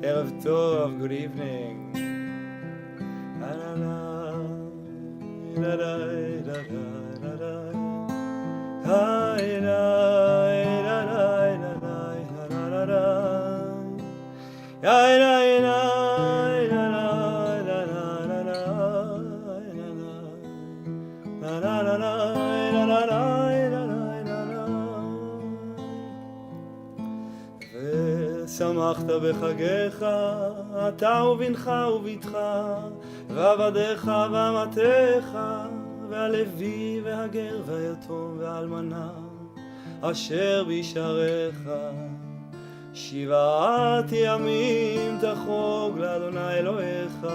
ערב טוב, good evening. שמחת בחגיך, אתה ובנך וביתך, ועבדיך ואמתיך, והלוי והגר והיתום והאלמנה, אשר בשעריך. 7 ימים תחוג לאדוני אלוהיך,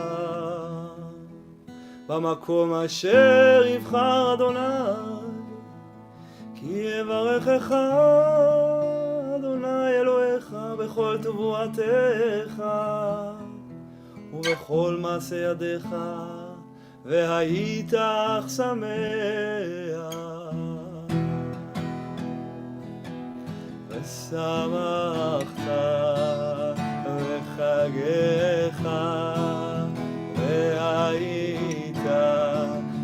במקום אשר יבחר אדוני, כי יברכך אדוני אלוהיך בכל תבואתך ובכל מעשה ידיך, והיית אך שמח ושמחת בחגיך, והיית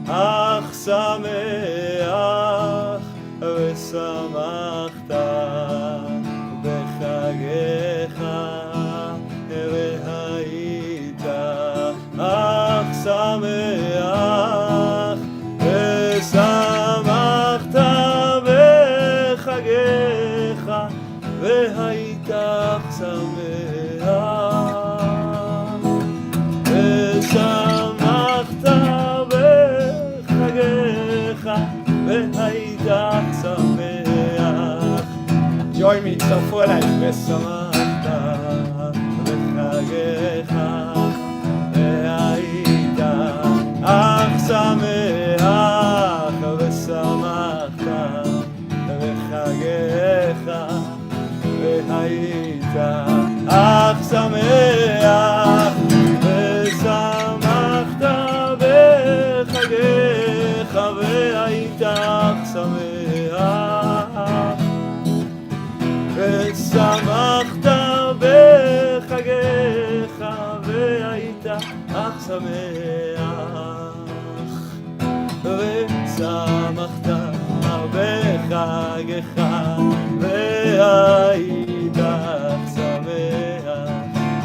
אך שמח ושמחת בחגיך, והיית אך שמח ושמחת בחגיך, והיית אך שמח ושמחת בחגיך, והיית אך שמח. Join me, צטרפו אליי. ושמחת בחגיך, והיית אך שמח ושמחת בחגיך, והיית אך שמח ושמחת בחגיך, והיית אך שמח ושמחת בחגיך, והיית אך שמח ושמחת בחגיך, והיית אך שמח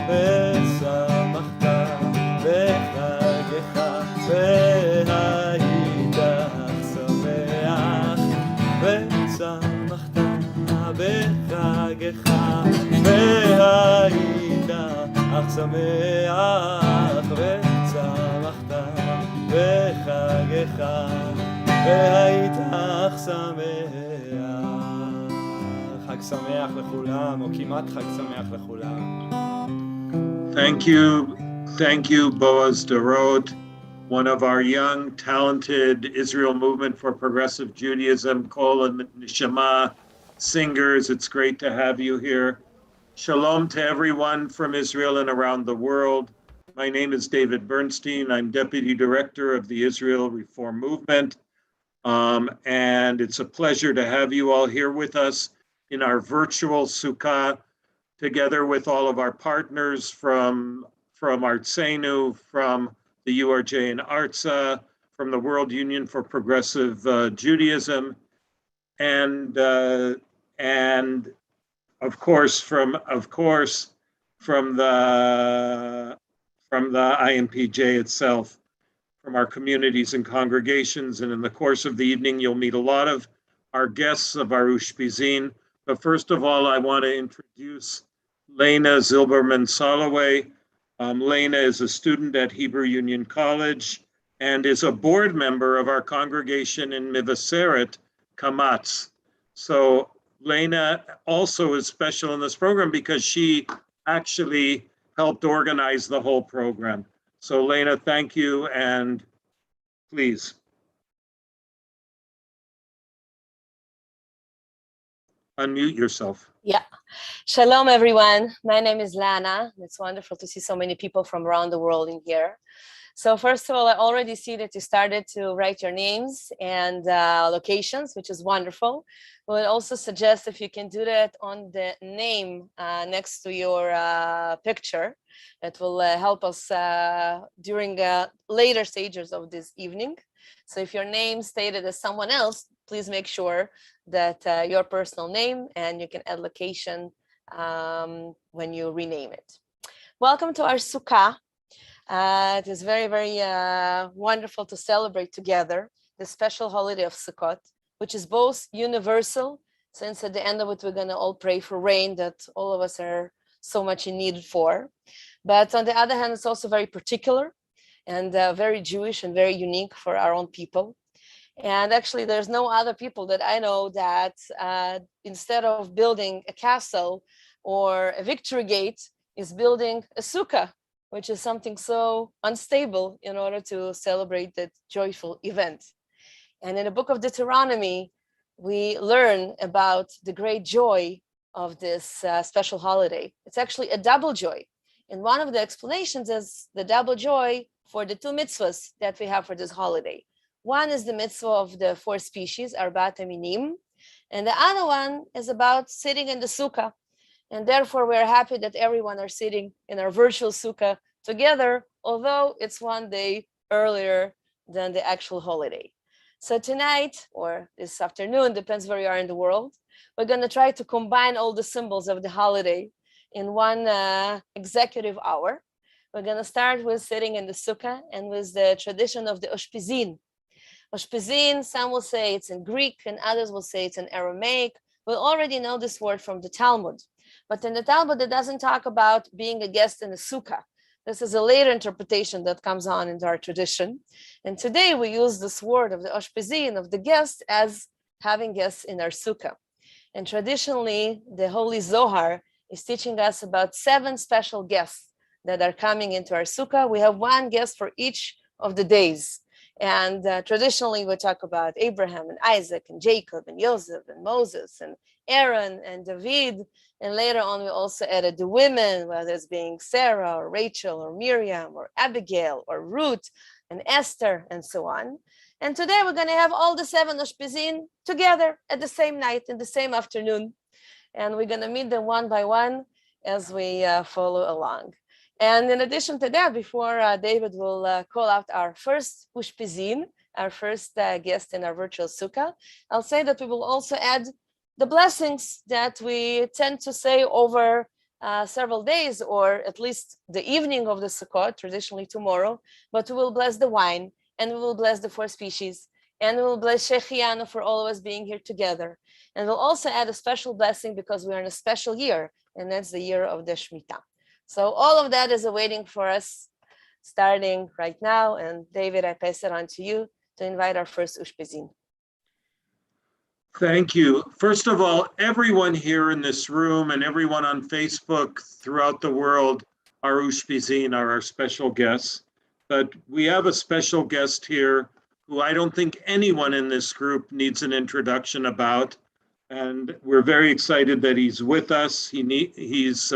ושמחת בחגיך, והיית אך שמח ושמחת בחגיך, והיית אך שמח ושמחת בחגיך, והיית אך שמח. חג שמח לכולם, או כמעט חג שמח לכולם. Thank you, Boaz Dorot, one of our young, talented Israel Movement for Progressive Judaism, Kol and Neshama singers. It's great to have you here. Shalom to everyone from Israel and around the world. My name is David Bernstein. I'm Deputy Director of the Israel Reform Movement. And it's a pleasure to have you all here with us in our virtual Sukkah, together with all of our partners from Artsenu, from the URJ and Artsa, from the World Union for Progressive Judaism, and of course from the IMPJ itself, from our communities and congregations. And in the course of the evening, you'll meet a lot of our guests of our Ushpizin. But first of all, I want to introduce Lena Zilberman-Soloway. Lena is a student at Hebrew Union College and is a board member of our congregation in Mivaseret, Kamatz. So Lena also is special in this program because she actually helped organize the whole program. So Lena, thank you, and please. Unmute yourself. Yeah. Shalom, everyone. My name is Lana. It's wonderful to see so many people from around the world in here. So first of all, I already see that you started to write your names and locations, which is wonderful. We'll also suggest if you can do that on the name next to your picture. It will help us during later stages of this evening. So if your name stated as someone else, please make sure that your personal name, and you can add location when you rename it. Welcome to our Sukkah. It is very, very wonderful to celebrate together the special holiday of Sukkot, which is both universal, since at the end of it, we're going to all pray for rain that all of us are so much in need for. But on the other hand, it's also very particular and very Jewish and very unique for our own people. And actually, there's no other people that I know that instead of building a castle or a victory gate, is building a sukkah, which is something so unstable in order to celebrate that joyful event. And in the book of Deuteronomy, we learn about the great joy of this special holiday. It's actually a double joy. And one of the explanations is the double joy for the two mitzvahs that we have for this holiday. One is the mitzvah of the 4 species, Arbat Minim, and the other one is about sitting in the sukkah. And therefore, we're happy that everyone are sitting in our virtual sukkah together, although it's one day earlier than the actual holiday. So tonight, or this afternoon, depends where you are in the world, we're going to try to combine all the symbols of the holiday in one executive hour. We're going to start with sitting in the sukkah and with the tradition of the Ushpizin. Ushpizin, some will say it's in Greek and others will say it's in Aramaic. We already know this word from the Talmud. But in the Talmud, it doesn't talk about being a guest in a sukkah. This is a later interpretation that comes on into our tradition. And today we use this word of the Ushpizin, of the guest, as having guests in our sukkah. And traditionally, the Holy Zohar is teaching us about 7 special guests that are coming into our sukkah. We have 1 guest for each of the days. And traditionally, we talk about Abraham and Isaac and Jacob and Joseph and Moses and Aaron and David. And later on, we also added the women, whether it's being Sarah or Rachel or Miriam or Abigail or Ruth and Esther and so on. And today we're going to have all the 7 Ushpizin together at the same night, in the same afternoon. And we're going to meet them one by one as we follow along. And in addition to that, before David will call out our first Ushpizin, our first guest in our virtual sukkah, I'll say that we will also add the blessings that we tend to say over several days, or at least the evening of the Sukkot, traditionally tomorrow. But we will bless the wine, and we will bless the 4 species, and we will bless Shechianu for all of us being here together. And we'll also add a special blessing because we're in a special year, and that's the year of the Shmita. So all of that is awaiting for us starting right now. And David, I pass it on to you to invite our first Ushpizin. Thank you. First of all, everyone here in this room and everyone on Facebook throughout the world are Ushpizin, are our special guests. But we have a special guest here who I don't think anyone in this group needs an introduction about. And we're very excited that he's with us. He's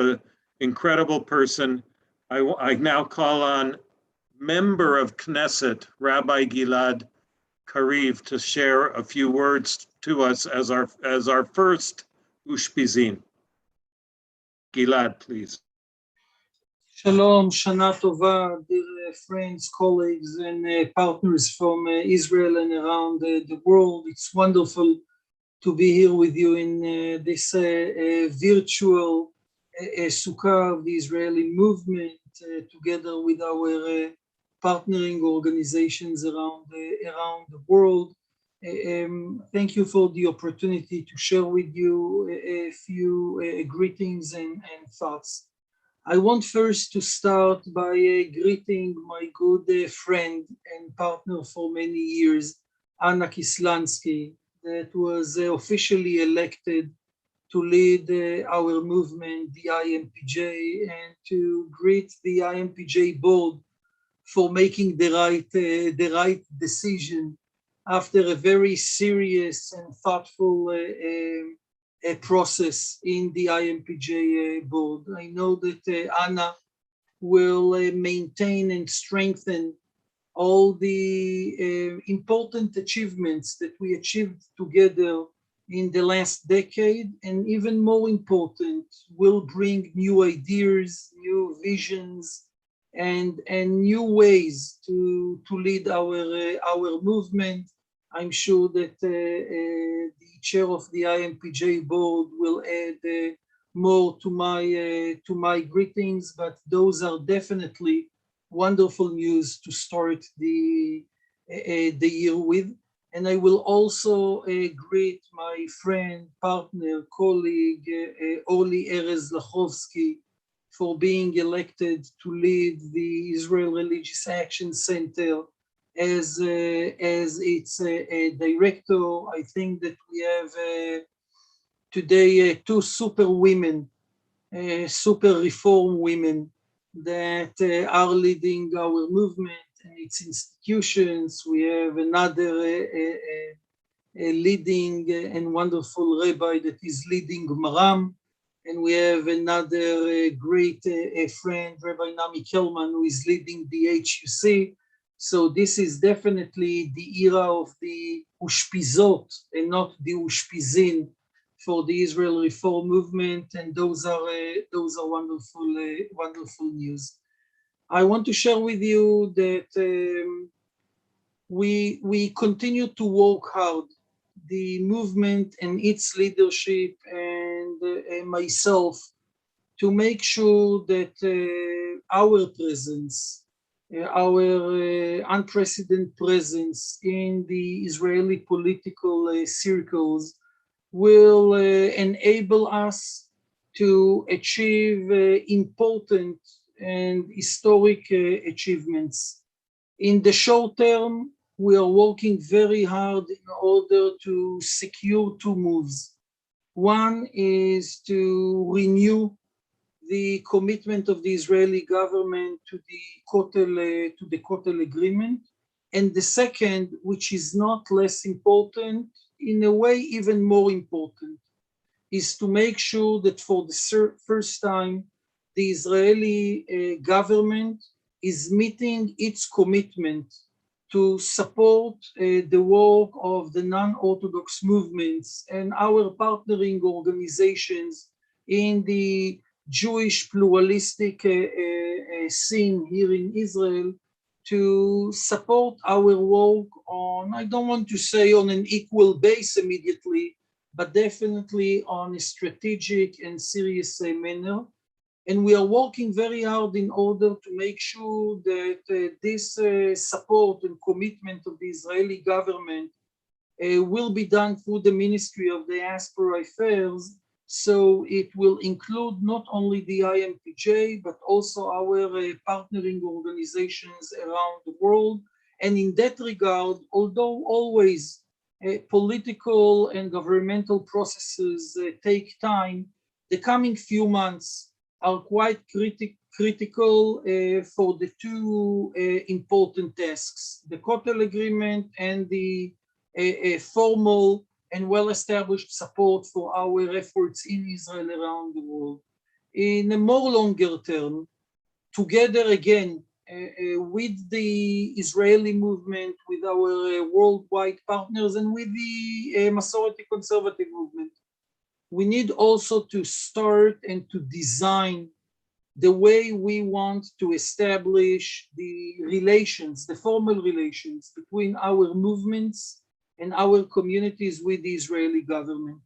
incredible person. I now call on member of Knesset, Rabbi Gilad Kariv, to share a few words to us as our first Ushpizin. Gilad, please. Shalom, Shana Tova, dear friends, colleagues, and partners from Israel and around the world. It's wonderful to be here with you in this virtual Sukkah of the Israeli movement, together with our partnering organizations around the world. Thank you for the opportunity to share with you a few greetings and thoughts. I want first to start by greeting my good friend and partner for many years, Anna Koslansky, that was officially elected to lead our movement, the IMPJ, and to greet the IMPJ board for making the right decision after a very serious and thoughtful process in the IMPJ board. I know that Anna will maintain and strengthen all the important achievements that we achieved together in the last decade, and even more important, will bring new ideas, new visions, and new ways to lead our movement. I'm sure that the chair of the IMPJ board will add more to my greetings, but those are definitely wonderful news to start the year with. And I will also greet my friend, partner, colleague, Oli Erez Lachovsky, for being elected to lead the Israel Religious Action Center as its director. I think that we have today two super women, super reform women that are leading our movement and its institutions. We have another leading and wonderful rabbi that is leading Maram, and we have another great friend, Rabbi Nami Kelman, who is leading the HUC. So this is definitely the era of the Ushpizot and not the Ushpizin for the Israel Reform Movement, and those are wonderful news. I want to share with you that we continue to work hard, the movement and its leadership and myself, to make sure that our presence, our unprecedented presence in the Israeli political circles will enable us to achieve important and historic achievements. In the short term, we are working very hard in order to secure two moves. One is to renew the commitment of the Israeli government to the Kotel agreement. And the second, which is not less important, in a way even more important, is to make sure that for the first time, the Israeli government is meeting its commitment to support the work of the non-Orthodox movements and our partnering organizations in the Jewish pluralistic scene here in Israel, to support our work on, I don't want to say on an equal base immediately, but definitely on a strategic and serious manner. And we are working very hard in order to make sure that this support and commitment of the Israeli government will be done through the Ministry of Diaspora Affairs. So it will include not only the IMPJ, but also our partnering organizations around the world. And in that regard, although always political and governmental processes take time, the coming few months are quite critical for the two important tasks, the Kotel agreement and the formal and well-established support for our efforts in Israel around the world. In a more longer term, together again with the Israeli movement, with our worldwide partners, and with the Masoreti conservative movement, we need also to start and to design the way we want to establish the relations, the formal relations between our movements and our communities with the Israeli government.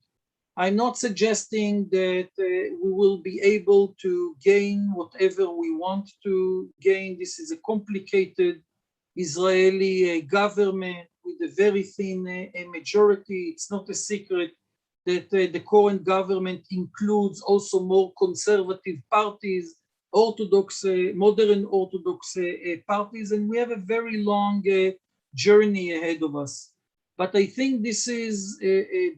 I'm not suggesting that we will be able to gain whatever we want to gain. This is a complicated Israeli government with a very thin majority. It's not a secret that the current government includes also more conservative parties, Orthodox, modern Orthodox parties, and we have a very long journey ahead of us. But I think this is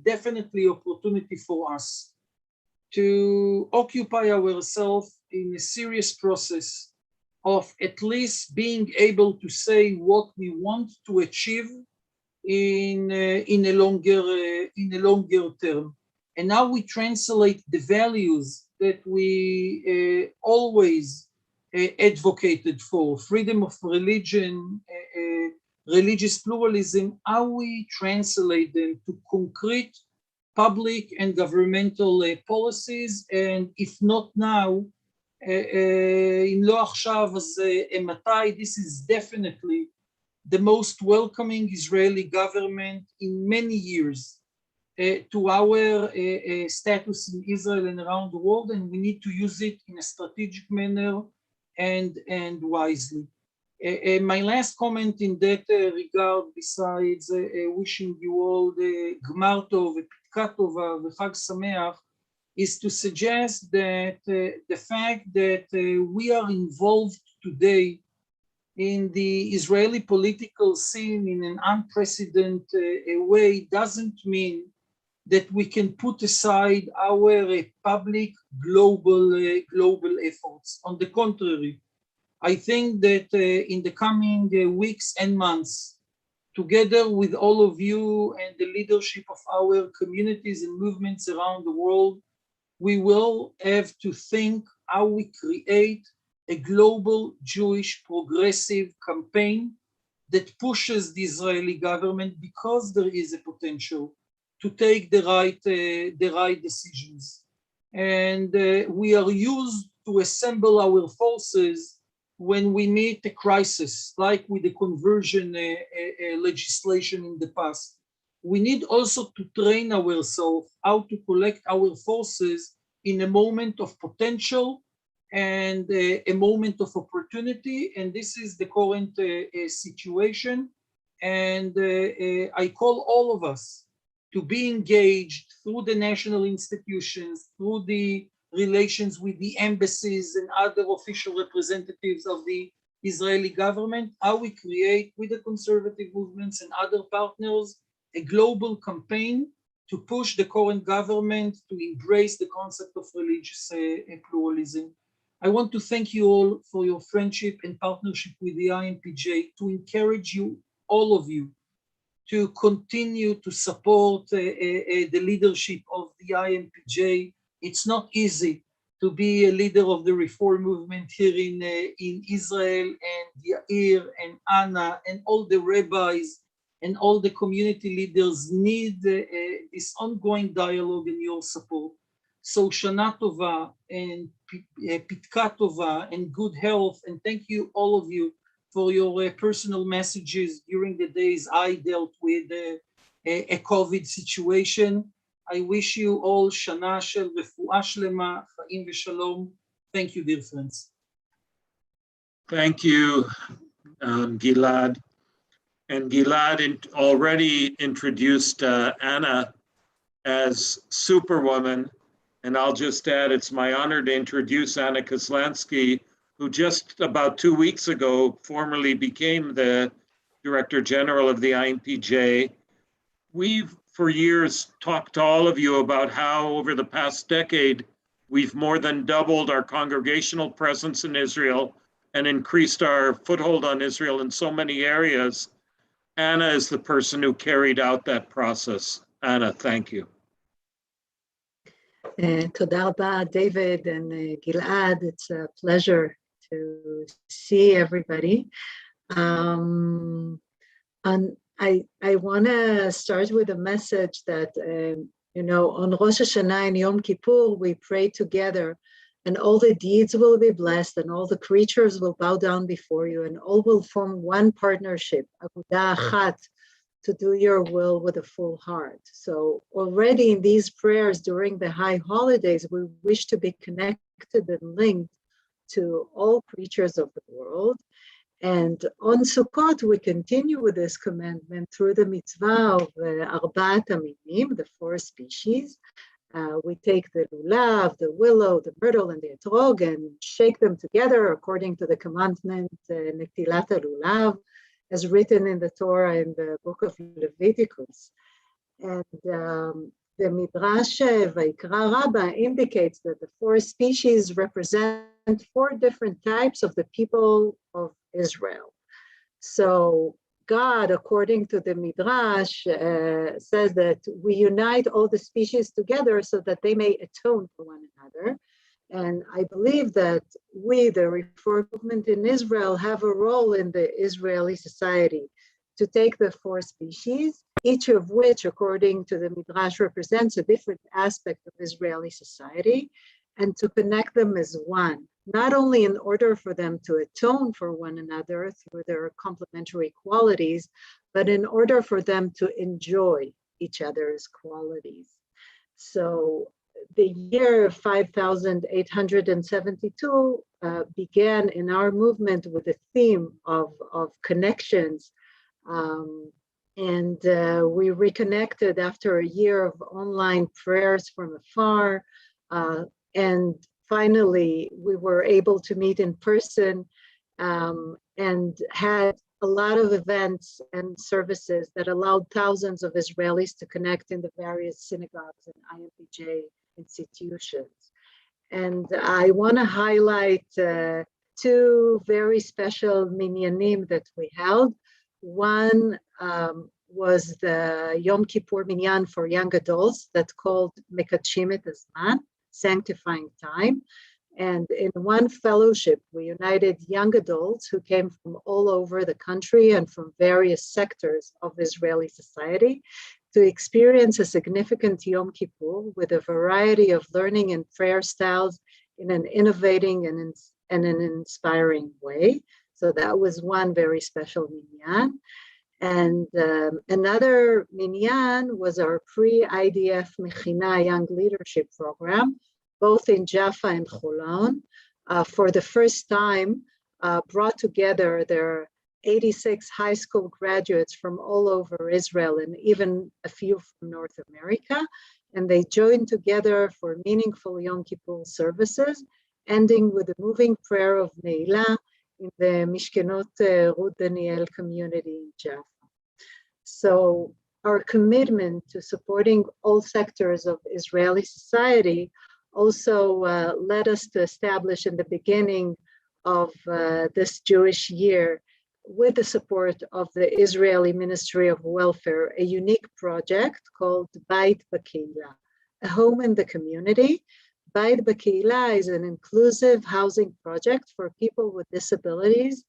definitely an opportunity for us to occupy ourselves in a serious process of at least being able to say what we want to achieve in a longer term. and now we translate the values that we always advocated for, freedom of religion, religious pluralism, how we translate them to concrete public and governmental policies, and if not now, אם לא עכשיו אז מתי, this is definitely the most welcoming Israeli government in many years to our status in Israel and around the world, and we need to use it in a strategic manner and wisely. My last comment in that regard, besides wishing you all the Gmar Tov, Pitka Tova, Chag Sameach, is to suggest that the fact that we are involved today in the Israeli political scene in an unprecedented way doesn't mean that we can put aside our public global efforts. On the contrary, I think that in the coming weeks and months, together with all of you and the leadership of our communities and movements around the world, we will have to think how we create a global Jewish progressive campaign that pushes the Israeli government, because there is a potential, to take the right decisions. And we are used to assemble our forces when we meet a crisis, like with the conversion legislation in the past. We need also to train ourselves how to collect our forces in a moment of potential and a moment of opportunity, and this is the current situation. And I call all of us to be engaged through the national institutions, through the relations with the embassies and other official representatives of the Israeli government, how we create with the conservative movements and other partners a global campaign to push the current government to embrace the concept of religious pluralism. I want to thank you all for your friendship and partnership with the IMPJ, to encourage you, all of you, to continue to support the leadership of the IMPJ. It's not easy to be a leader of the reform movement here in Israel, and Yair and Anna and all the rabbis and all the community leaders need this ongoing dialogue and your support. So Shana Tova and Pitka Tova and good health, and thank you, all of you, for your personal messages during the days I dealt with a COVID situation. I wish you all Shana Shel Refuah Shlema, Chaim V'Shalom. Thank you, dear friends. Thank you, Gilad. And Gilad already introduced Anna as Superwoman. And I'll just add, it's my honor to introduce Anna Koslansky, who just about 2 weeks ago formally became the Director General of the IMPJ. We've for years talked to all of you about how over the past decade, we've more than doubled our congregational presence in Israel and increased our foothold on Israel in so many areas. Anna is the person who carried out that process. Anna, thank you. תודה רבה, David and Gilad. It's a pleasure to see everybody. And I want to start with a message that, on Rosh Hashanah and Yom Kippur, we pray together, and all the deeds will be blessed, and all the creatures will bow down before you, and all will form one partnership, Agudah Achat, to do your will with a full heart. So already in these prayers during the high holidays, we wish to be connected and linked to all creatures of the world. And on Sukkot, we continue with this commandment through the mitzvah of Arbaat Aminim, the 4 species. We take the lulav, the willow, the myrtle, and the etrog, and shake them together according to the commandment Netilat HaLulav, as written in the Torah in the book of Leviticus. And the Midrash Vayikra Rabbah indicates that the 4 species represent 4 different types of the people of Israel. So God, according to the Midrash, says that we unite all the species together so that they may atone for one another. And I believe that we, the Reform movement in Israel, have a role in the Israeli society to take the four species, each of which, according to the Midrash, represents a different aspect of Israeli society, and to connect them as one, not only in order for them to atone for one another through their complementary qualities, but in order for them to enjoy each other's qualities. So the year 5872 began in our movement with a theme of connections. And we reconnected after a year of online prayers from afar. And finally, we were able to meet in person and had a lot of events and services that allowed thousands of Israelis to connect in the various synagogues and IMPJ institutions. And I want to highlight two very special minyanim that we held. One was the Yom Kippur minyan for young adults that's called Mekadshim et Hazman, sanctifying time. And in one fellowship, we united young adults who came from all over the country and from various sectors of Israeli society to experience a significant Yom Kippur with a variety of learning and prayer styles in an innovating and an inspiring way. So that was one very special minyan. And another minyan was our pre-IDF Mechina Young Leadership Program, both in Jaffa and Holon, for the first time brought together their 86 high school graduates from all over Israel and even a few from North America. And they joined together for meaningful Yom Kippur services, ending with a moving prayer of Ne'ilah in the Mishkenot Ruth Daniel community in Jaffa. So our commitment to supporting all sectors of Israeli society also led us to establish in the beginning of this Jewish year, with the support of the Israeli Ministry of Welfare, a unique project called Bait B'Kehila, a home in the community. Bait B'Kehila is an inclusive housing project for people with disabilities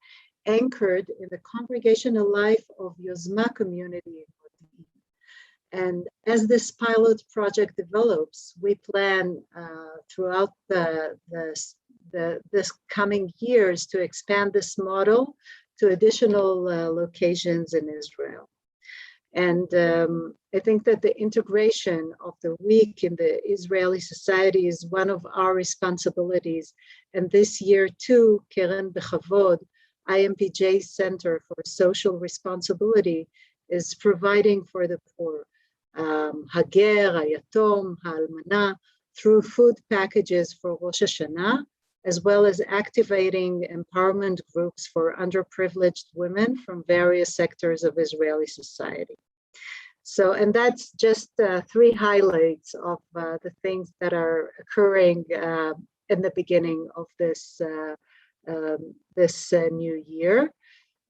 anchored in the congregational life of Yozma community in Modi'in. And as this pilot project develops, we plan throughout this coming years to expand this model to additional locations in Israel. And I think that the integration of the week in the Israeli society is one of our responsibilities. And this year too, Keren Bechavod, IMPJ Center for Social Responsibility, is providing for the poor, Hager, Hayatom, Ha'almana, through food packages for Rosh Hashanah, as well as activating empowerment groups for underprivileged women from various sectors of Israeli society. So, and that's just three highlights of the things that are occurring in the beginning of this new year.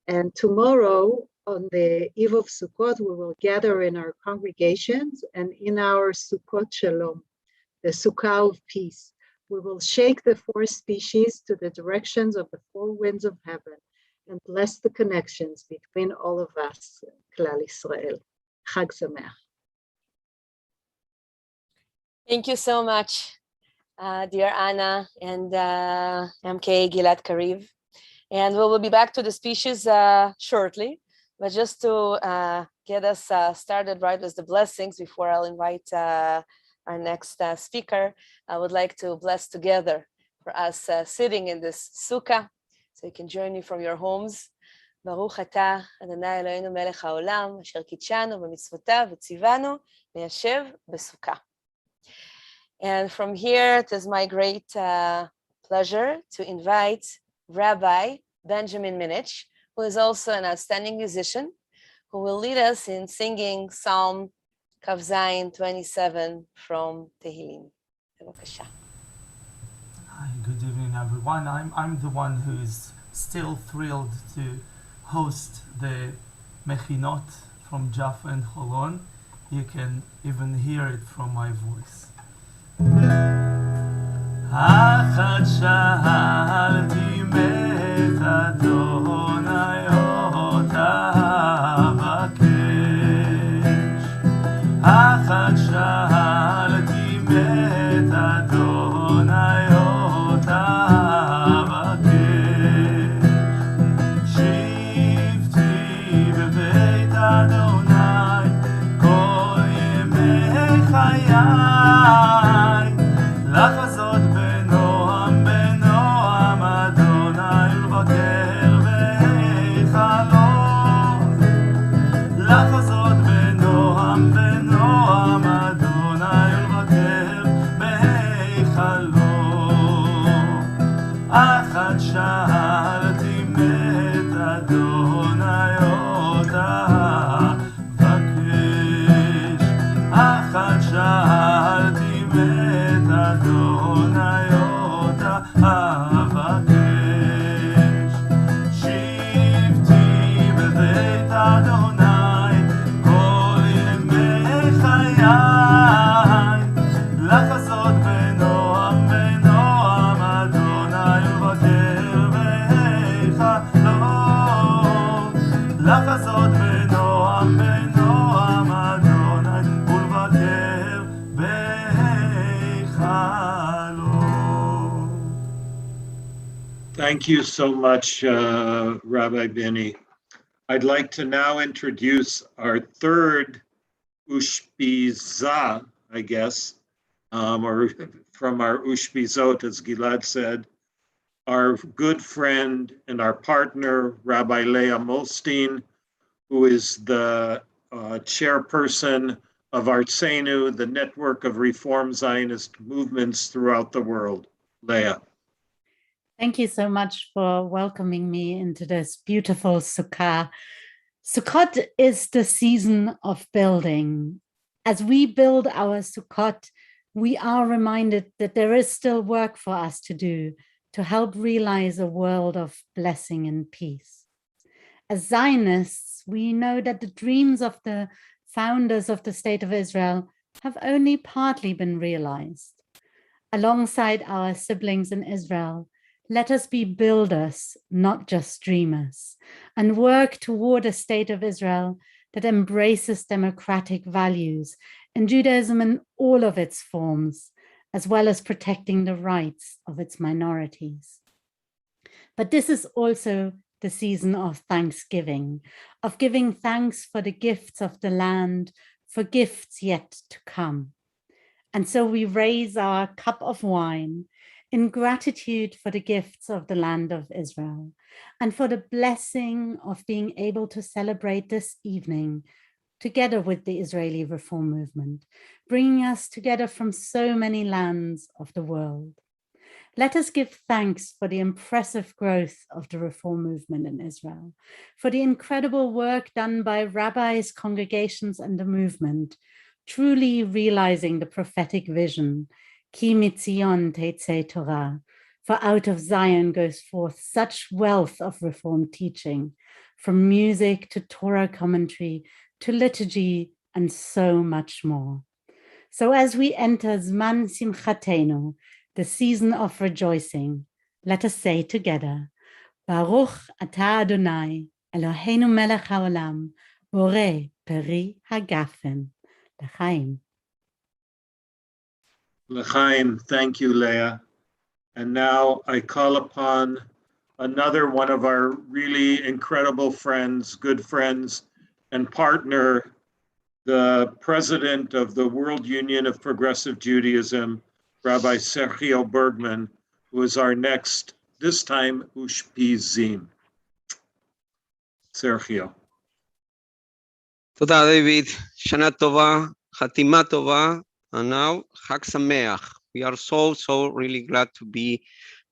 And tomorrow, on the eve of Sukkot, we will gather in our congregations and in our Sukkot Shalom, the Sukkah of peace. We will shake the four species to the directions of the four winds of heaven and bless the connections between all of us, Klal Yisrael. Chag Sameach. Thank you so much, dear Anna and MK Gilad Kariv. And we will be back to the species shortly, but just to get us started right with the blessings before I'll invite our next speaker, I would like to bless together for us sitting in this sukkah, so you can join me from your homes. ברוך אתה, אדוני אלוהינו מלך העולם, אשר קידשנו במצוותיו וציוונו ליישב בסוכה. And from here, it is my great pleasure to invite Rabbi Benjamin Minich, who is also an outstanding musician, who will lead us in singing Psalm Kav Zayin 27 from Tehillim. Bevakasha. Hi, good evening, everyone. I'm the one who's still thrilled to host the Mechinot from Jaffa and Holon. You can even hear it from my voice. אחת שאלתי מת אדוני אותה אבקש. אחת שאלתי מת אדוני אותה אבקש. שבתי בבית אדוני כל ימי חיי. לחזות בנועם בנועם אדוני ולבקר בהיכלו. לחזות בנועם בנועם אדוני ולבקר בהיכלו. אחת שאלתי מת אדוני אותה אבקש. אחת שאלתי מת אדוני אותה אבקש. שבתי בבית אדוני כל ימי חיי. לחזות בנועם בנועם אדוני ולבקר בהיכלו. לחזות בנועם בנועם אדוני ולבקר בהיכלו. Thank you so much, Rabbi Benny. I'd like to now introduce our third Ushpiza, I guess, or from our Ushpizot, as Gilad said, our good friend and our partner, Rabbi Leah Molstein, who is the chairperson of Artsenu, the network of Reform Zionist movements throughout the world. Leah. Thank you so much for welcoming me into this beautiful Sukkah. Sukkot is the season of building. As we build our Sukkot, we are reminded that there is still work for us to do to help realize a world of blessing and peace. As Zionists, we know that the dreams of the founders of the State of Israel have only partly been realized. Alongside our siblings in Israel, let us be builders, not just dreamers, and work toward a State of Israel that embraces democratic values in Judaism in all of its forms, as well as protecting the rights of its minorities. But this is also the season of thanksgiving, of giving thanks for the gifts of the land, for gifts yet to come. And so we raise our cup of wine in gratitude for the gifts of the land of Israel and for the blessing of being able to celebrate this evening together with the Israeli Reform Movement, bringing us together from so many lands of the world. Let us give thanks for the impressive growth of the Reform Movement in Israel, for the incredible work done by rabbis, congregations, and the movement, truly realizing the prophetic vision, Ki mitzion teitzei Torah, for out of Zion goes forth such wealth of Reform teaching, from music to Torah commentary to liturgy and so much more. So as we enter Zman Simchatenu, the season of rejoicing, let us say together, Baruch atah Adonai, Eloheinu melech haolam, borei peri hagafen, l'chaim. L'chaim, thank you, Leah. And now I call upon another one of our really incredible friends, good friends, and partner, the president of the World Union of Progressive Judaism, Rabbi Sergio Bergman, who is our next, this time, Ushpizim. Sergio. תודה, David. שנה טובה, חתימה טובה, and now Chag Sameach. We are so really glad to be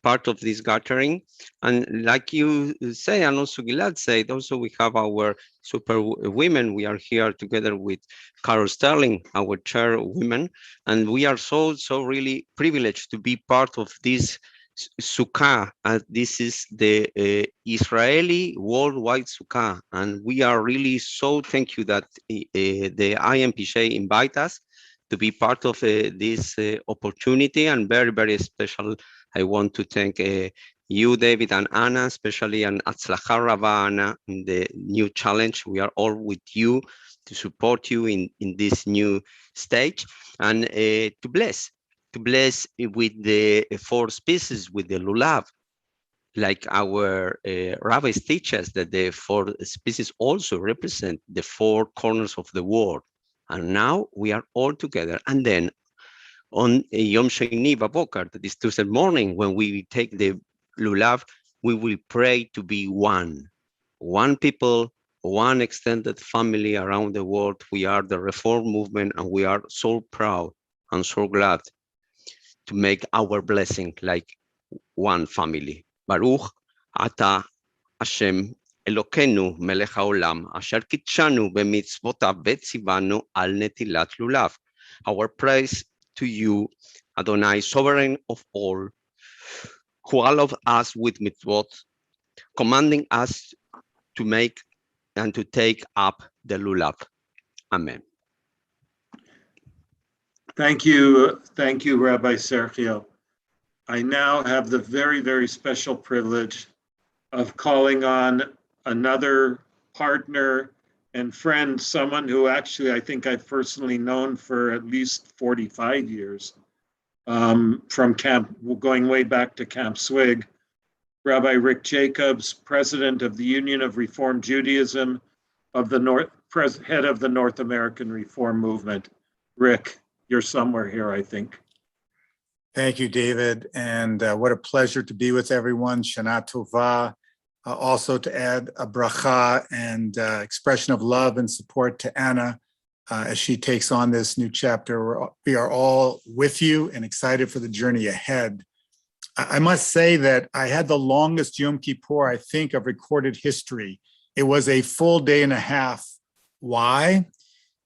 part of this gathering. And like you say, and also Gilad said, also we have our super women. We are here together with Carol Sterling, our chairwoman, and we are so really privileged to be part of this Sukkah. This is the Israeli worldwide Sukkah, and we are really so thank you that the IMPJ invite us to be part of this opportunity, and very, very special. I want to thank you, David and Anna, especially, and Atzlacha Rabba Anna, in the new challenge. We are all with you to support you in this new stage, and to bless with the 4 species, with the lulav, like our rabbis teach us that the 4 species also represent the 4 corners of the world. And now we are all together. And then on Yom Sheni Babokar, this Tuesday morning, when we take the lulav, we will pray to be one people, one extended family around the world. We are the Reform movement, and we are so proud and so glad to make our blessing like one family. Baruch Ata Hashem Elokeinu Melech HaOlam Asher Kitshanu B'mitzvotav V'tzivanu Al Netilat Lulav. Our praise to you, Adonai, sovereign of all, who allowed us with mitzvot, commanding us to make and to take up the lulav. Amen. Thank you, Rabbi Sergio. I now have the very, very special privilege of calling on another partner and friend, someone who actually I think I've personally known for at least 45 years, from camp, going way back to Camp Swig, Rabbi Rick Jacobs, president of the Union of Reform Judaism, of the head of the North American Reform Movement. Rick, you're somewhere here, I think. Thank you, David. And what a pleasure to be with everyone. Shana Tova. Also to add a bracha and expression of love and support to Anna as she takes on this new chapter. We are all with you and excited for the journey ahead. I must say that I had the longest Yom Kippur, I think, of recorded history. It was a full day and a half. Why?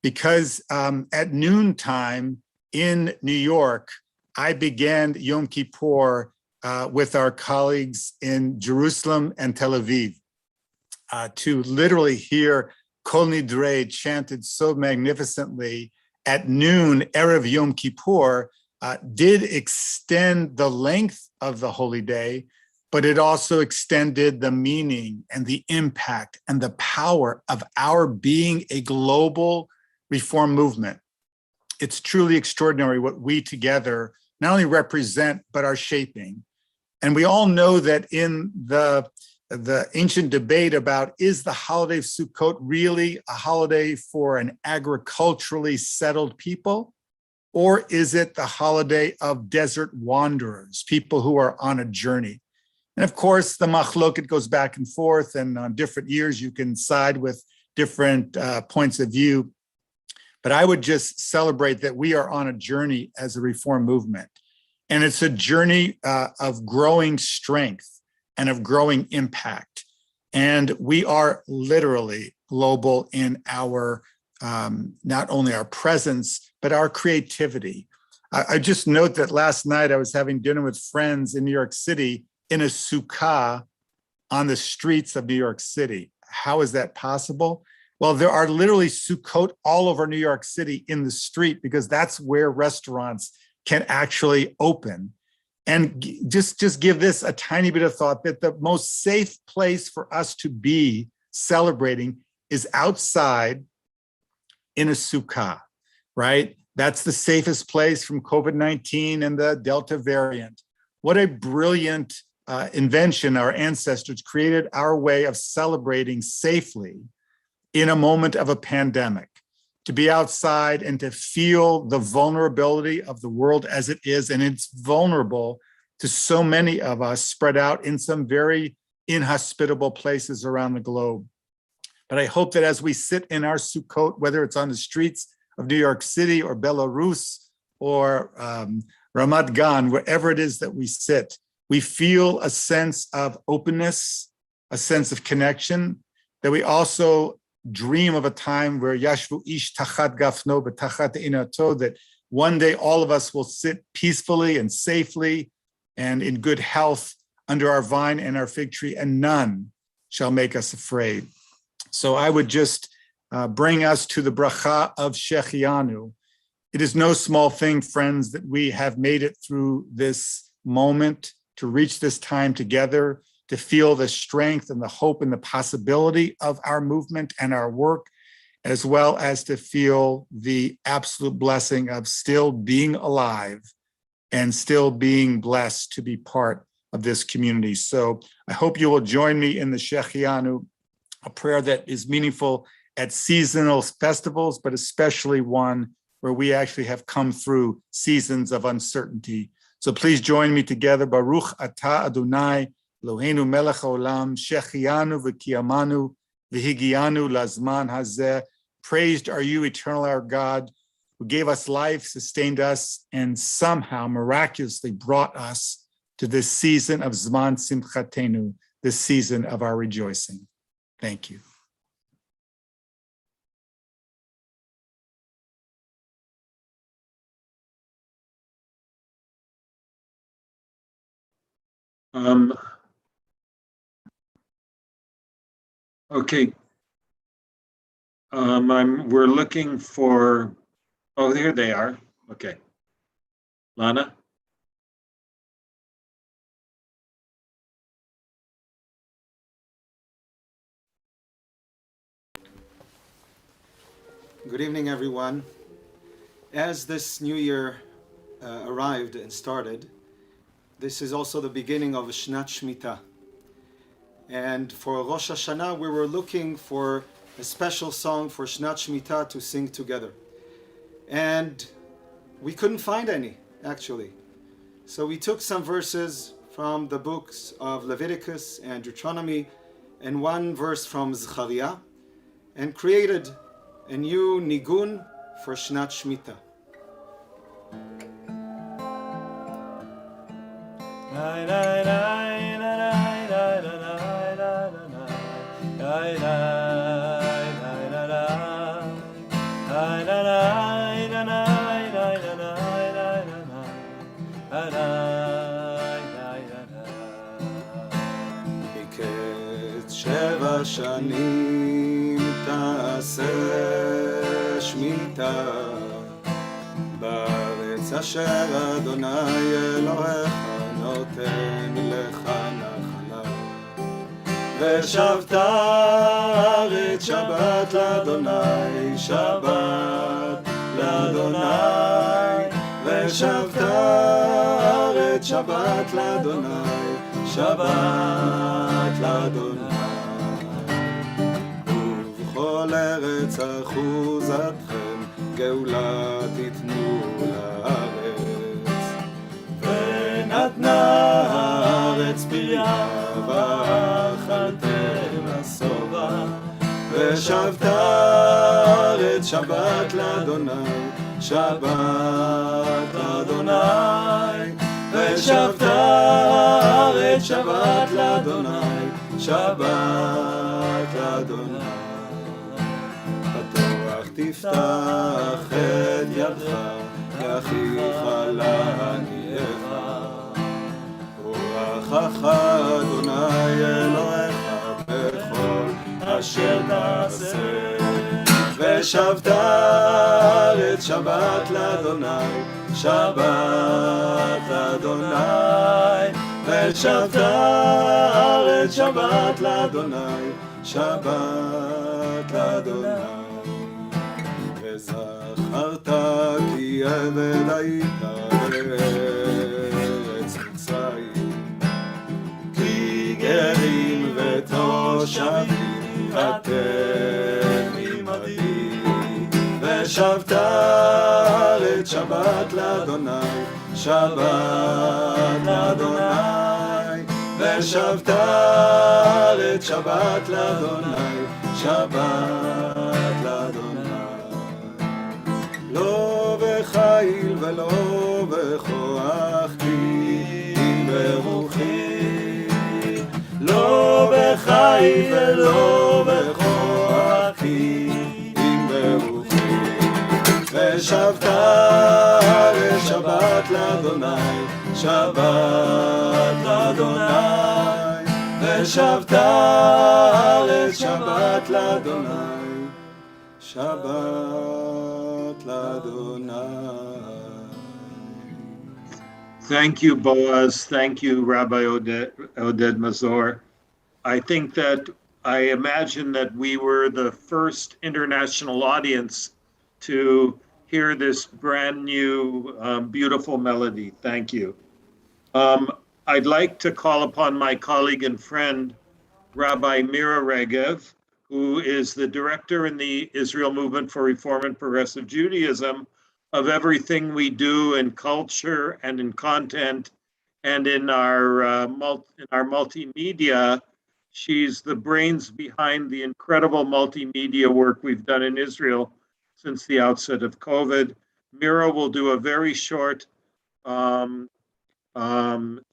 Because at noontime in New York, I began Yom Kippur with our colleagues in Jerusalem and Tel Aviv to literally hear Kol Nidrei chanted so magnificently at noon, Erev Yom Kippur, did extend the length of the holy day, but it also extended the meaning and the impact and the power of our being a global reform movement. It's truly extraordinary what we together not only represent, but are shaping. And we all know that in the ancient debate about, is the holiday of Sukkot really a holiday for an agriculturally settled people? Or is it the holiday of desert wanderers, people who are on a journey? And of course, the machloket goes back and forth, and on different years, you can side with different points of view. But I would just celebrate that we are on a journey as a reform movement. And it's a journey of growing strength and of growing impact. And we are literally global in our, not only our presence, but our creativity. I just note that last night I was having dinner with friends in New York City in a sukkah on the streets of New York City. How is that possible? Well, there are literally sukkot all over New York City in the street, because that's where restaurants can actually open. And just give this a tiny bit of thought, that the most safe place for us to be celebrating is outside in a sukkah, right? That's the safest place from COVID-19 and the Delta variant. What a brilliant invention our ancestors created, our way of celebrating safely in a moment of a pandemic, to be outside and to feel the vulnerability of the world as it is. And it's vulnerable to so many of us spread out in some very inhospitable places around the globe. But I hope that as we sit in our Sukkot, whether it's on the streets of New York City or Belarus or Ramat Gan, wherever it is that we sit, we feel a sense of openness, a sense of connection, that we also dream of a time where Yashvu ish tachat gafno b'tachat inato, that one day all of us will sit peacefully and safely and in good health under our vine and our fig tree, and none shall make us afraid. So I would just bring us to the Bracha of Shechianu. It is no small thing, friends, that we have made it through this moment to reach this time together, to feel the strength and the hope and the possibility of our movement and our work, as well as to feel the absolute blessing of still being alive and still being blessed to be part of this community. So I hope you will join me in the Shechianu, a prayer that is meaningful at seasonal festivals, but especially one where we actually have come through seasons of uncertainty. So please join me together. Baruch atah Adonai, Eloheinu melech haolam, Shechianu v'kiyamanu, v'higianu lazman hazeh. Praised are you, eternal our God, who gave us life, sustained us, and somehow miraculously brought us to this season of Zman Simchatenu, this season of our rejoicing. Thank you. Okay. We're looking for, oh, here they are. Okay. Lana? Good evening, everyone. As this new year arrived and started, this is also the beginning of Shnat Shmita. And for Rosh Hashanah, we were looking for a special song for Shnat Shmita to sing together. And we couldn't find any, actually. So we took some verses from the books of Leviticus and Deuteronomy and one verse from Zechariah and created a new nigun for Shnat Shmita. מקץ 7 שנים תעשה שמיטה בארץ אשר אדוני אלוהיך נותן לך נחלה ושבת הארץ שבת לאדוני שבת לאדוני ושבת הארץ שבת לאדוני שבת לאדוני ובכל ארץ אחוזתכם גאולה תיתנו לארץ ונתנה הארץ פריה ואכלתם השובע ושבת הארץ שבת לאדוני שבת לאדוני ושבת הארץ שבת לאדוני שבת לאדוני פתוח תפתח את ידך יחיך לענייך וברכך אדוני אלוהיך בכל אשר תעשה ושבת הארץ שבת לאדוני שבת לאדוני ושבת הארץ שבת לאדוני שבת לאדוני וזכרת כי עבד היית בארץ מצרים כי גרים ותושבים אתם עמדי ושבת הארץ שבת לאדוני שבת לאדוני ושבת הארץ שבת לאדוני שבת לאדוני לא בחיל ולא בכוח כי ברוחי לא בחיל ולא בכוח כי ברוחי ושבת הארץ שבת לאדוני שבת לאדוני, ושבת הארץ שבת לאדוני, שבת לאדוני. Thank you, Boaz. Thank you, Rabbi Oded Mazor. I think that I imagine that we were the first international audience to hear this brand new, beautiful melody. Thank you. I'd like to call upon my colleague and friend, Rabbi Mira Regev, who is the director in the Israel Movement for Reform and Progressive Judaism, of everything we do in culture and in content and in our multimedia. She's the brains behind the incredible multimedia work we've done in Israel since the outset of COVID. Mira will do a very short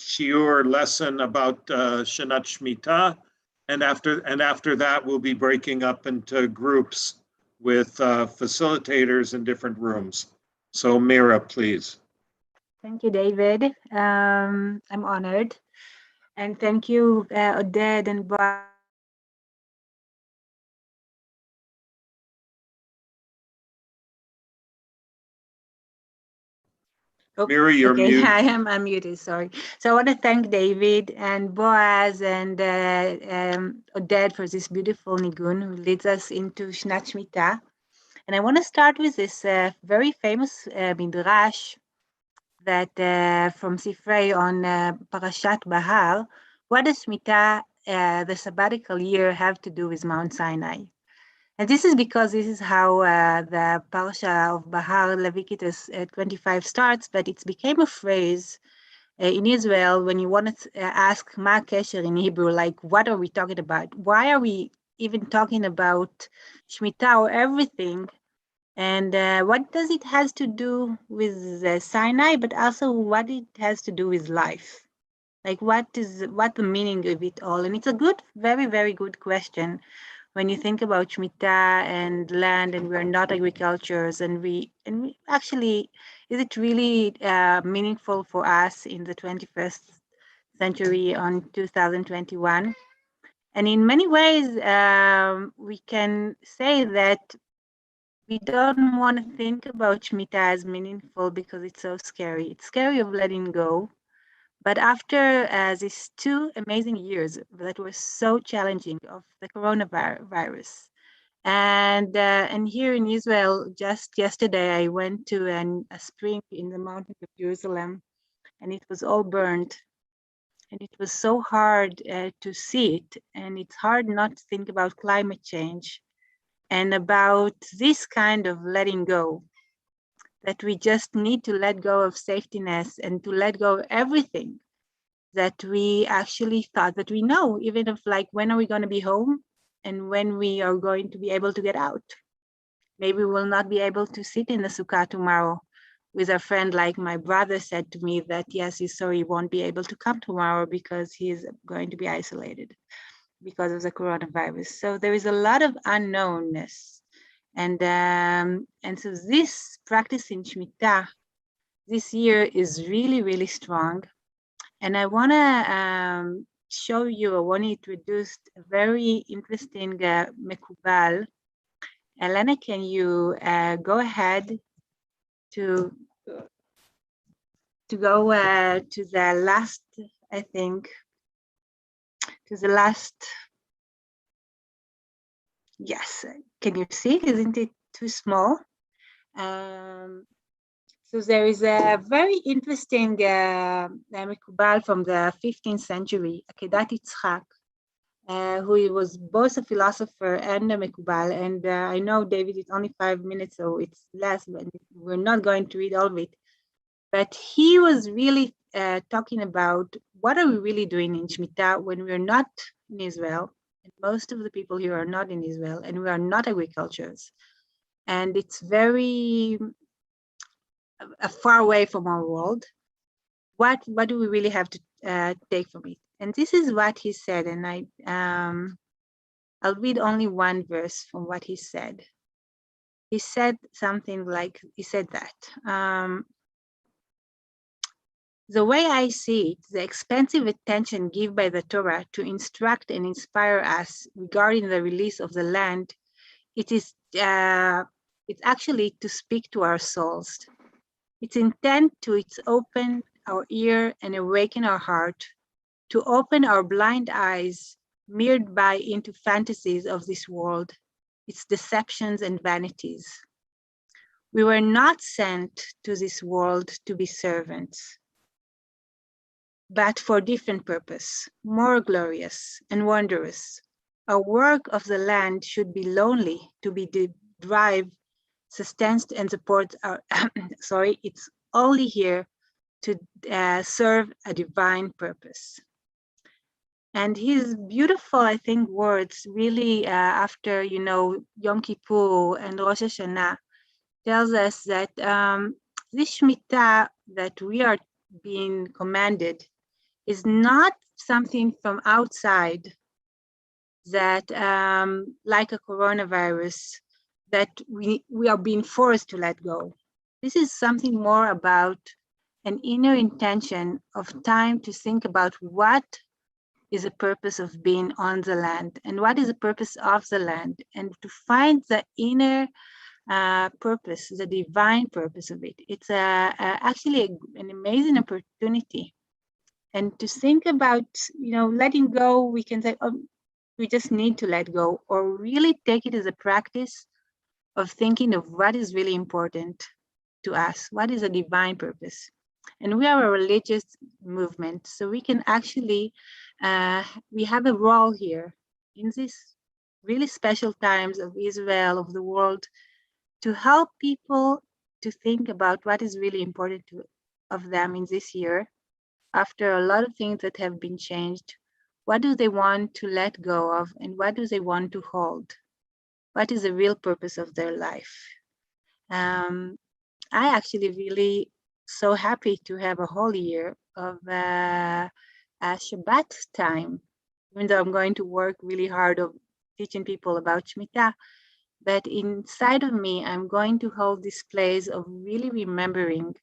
shiur lesson about Shanat Shmita, and after that we'll be breaking up into groups with facilitators in different rooms. So Mira, please. Thank you, David. I'm honored. And thank you, Oded and Boaz. Mira, you're muted. I am unmuted, sorry. So I want to thank David and Boaz and Oded for this beautiful nigun who leads us into Shnat Shmita. And I want to start with this very famous midrash that from Sifrei on Parashat Bahar. What does Shmita, the sabbatical year, have to do with Mount Sinai? And this is because this is how the Parasha of Bahar Leviticus 25 starts, but it became a phrase in Israel when you want to ask Ma Kesher in Hebrew, like, what are we talking about? Why are we even talking about Shmita or everything? And what does it has to do with Sinai, but also what it has to do with life? Like what the meaning of it all? And it's a good, very, very good question when you think about Shmita and land, and we're not agricultures, and we actually, is it really meaningful for us in the 21st century on 2021? And in many ways, we can say that we don't want to think about Shmita as meaningful because it's so scary. It's scary of letting go. But after these 2 amazing years that were so challenging of the coronavirus, and here in Israel, just yesterday, I went to a spring in the mountains of Jerusalem, and it was all burned. And it was so hard to see it. And it's hard not to think about climate change and about this kind of letting go, that we just need to let go of safetyness and to let go of everything that we actually thought that we know, even if, like, when are we going to be home and when we are going to be able to get out? Maybe we'll not be able to sit in the Sukkah tomorrow with a friend, like my brother said to me that, yes, he's sorry he won't be able to come tomorrow because he's going to be isolated because of the coronavirus. So there is a lot of unknownness. And so this practice in Shmita this year is really, really strong. And I want to show you, I want to introduce a very interesting Mekubal. Elena, can you go ahead to go to the last, I think, to the last. Yes, can you see? Isn't it too small? So there is a very interesting Mekubal from the 15th century, Akedat Yitzchak, who was both a philosopher and a Mekubal. And I know, David, it's only 5 minutes, so it's less, but we're not going to read all of it. But he was really talking about what are we really doing in Shmita when we're not in Israel. And most of the people here are not in Israel, and we are not agricultures. And it's very far away from our world. What do we really have to take from it? And this is what he said, and I'll read only one verse from what he said. He said something like, he said that The way I see it, the expansive attention given by the Torah to instruct and inspire us regarding the release of the land, it's actually to speak to our souls. Its intent it's open our ear and awaken our heart, to open our blind eyes, mirrored by into fantasies of this world, its deceptions and vanities. We were not sent to this world to be servants, but for different purpose, more glorious and wondrous. Our work of the land should be lonely to be derived, sustains and supports our, it's only here to serve a divine purpose. And his beautiful, I think, words really after, Yom Kippur and Rosh Hashanah tells us that this Shmita that we are being commanded is not something from outside that, like a coronavirus, that we are being forced to let go. This is something more about an inner intention of time to think about what is the purpose of being on the land and what is the purpose of the land, and to find the inner purpose, the divine purpose of it. It's actually an amazing opportunity. And to think about, letting go, we can say, oh, we just need to let go, or really take it as a practice of thinking of what is really important to us, what is a divine purpose. And we are a religious movement, so we can actually, we have a role here in this really special times of Israel, of the world, to help people to think about what is really important of them in this year. After a lot of things that have been changed, what do they want to let go of, and what do they want to hold? What is the real purpose of their life? I actually really so happy to have a whole year of a Shabbat time, even though I'm going to work really hard of teaching people about Shmita. But inside of me, I'm going to hold this place of really remembering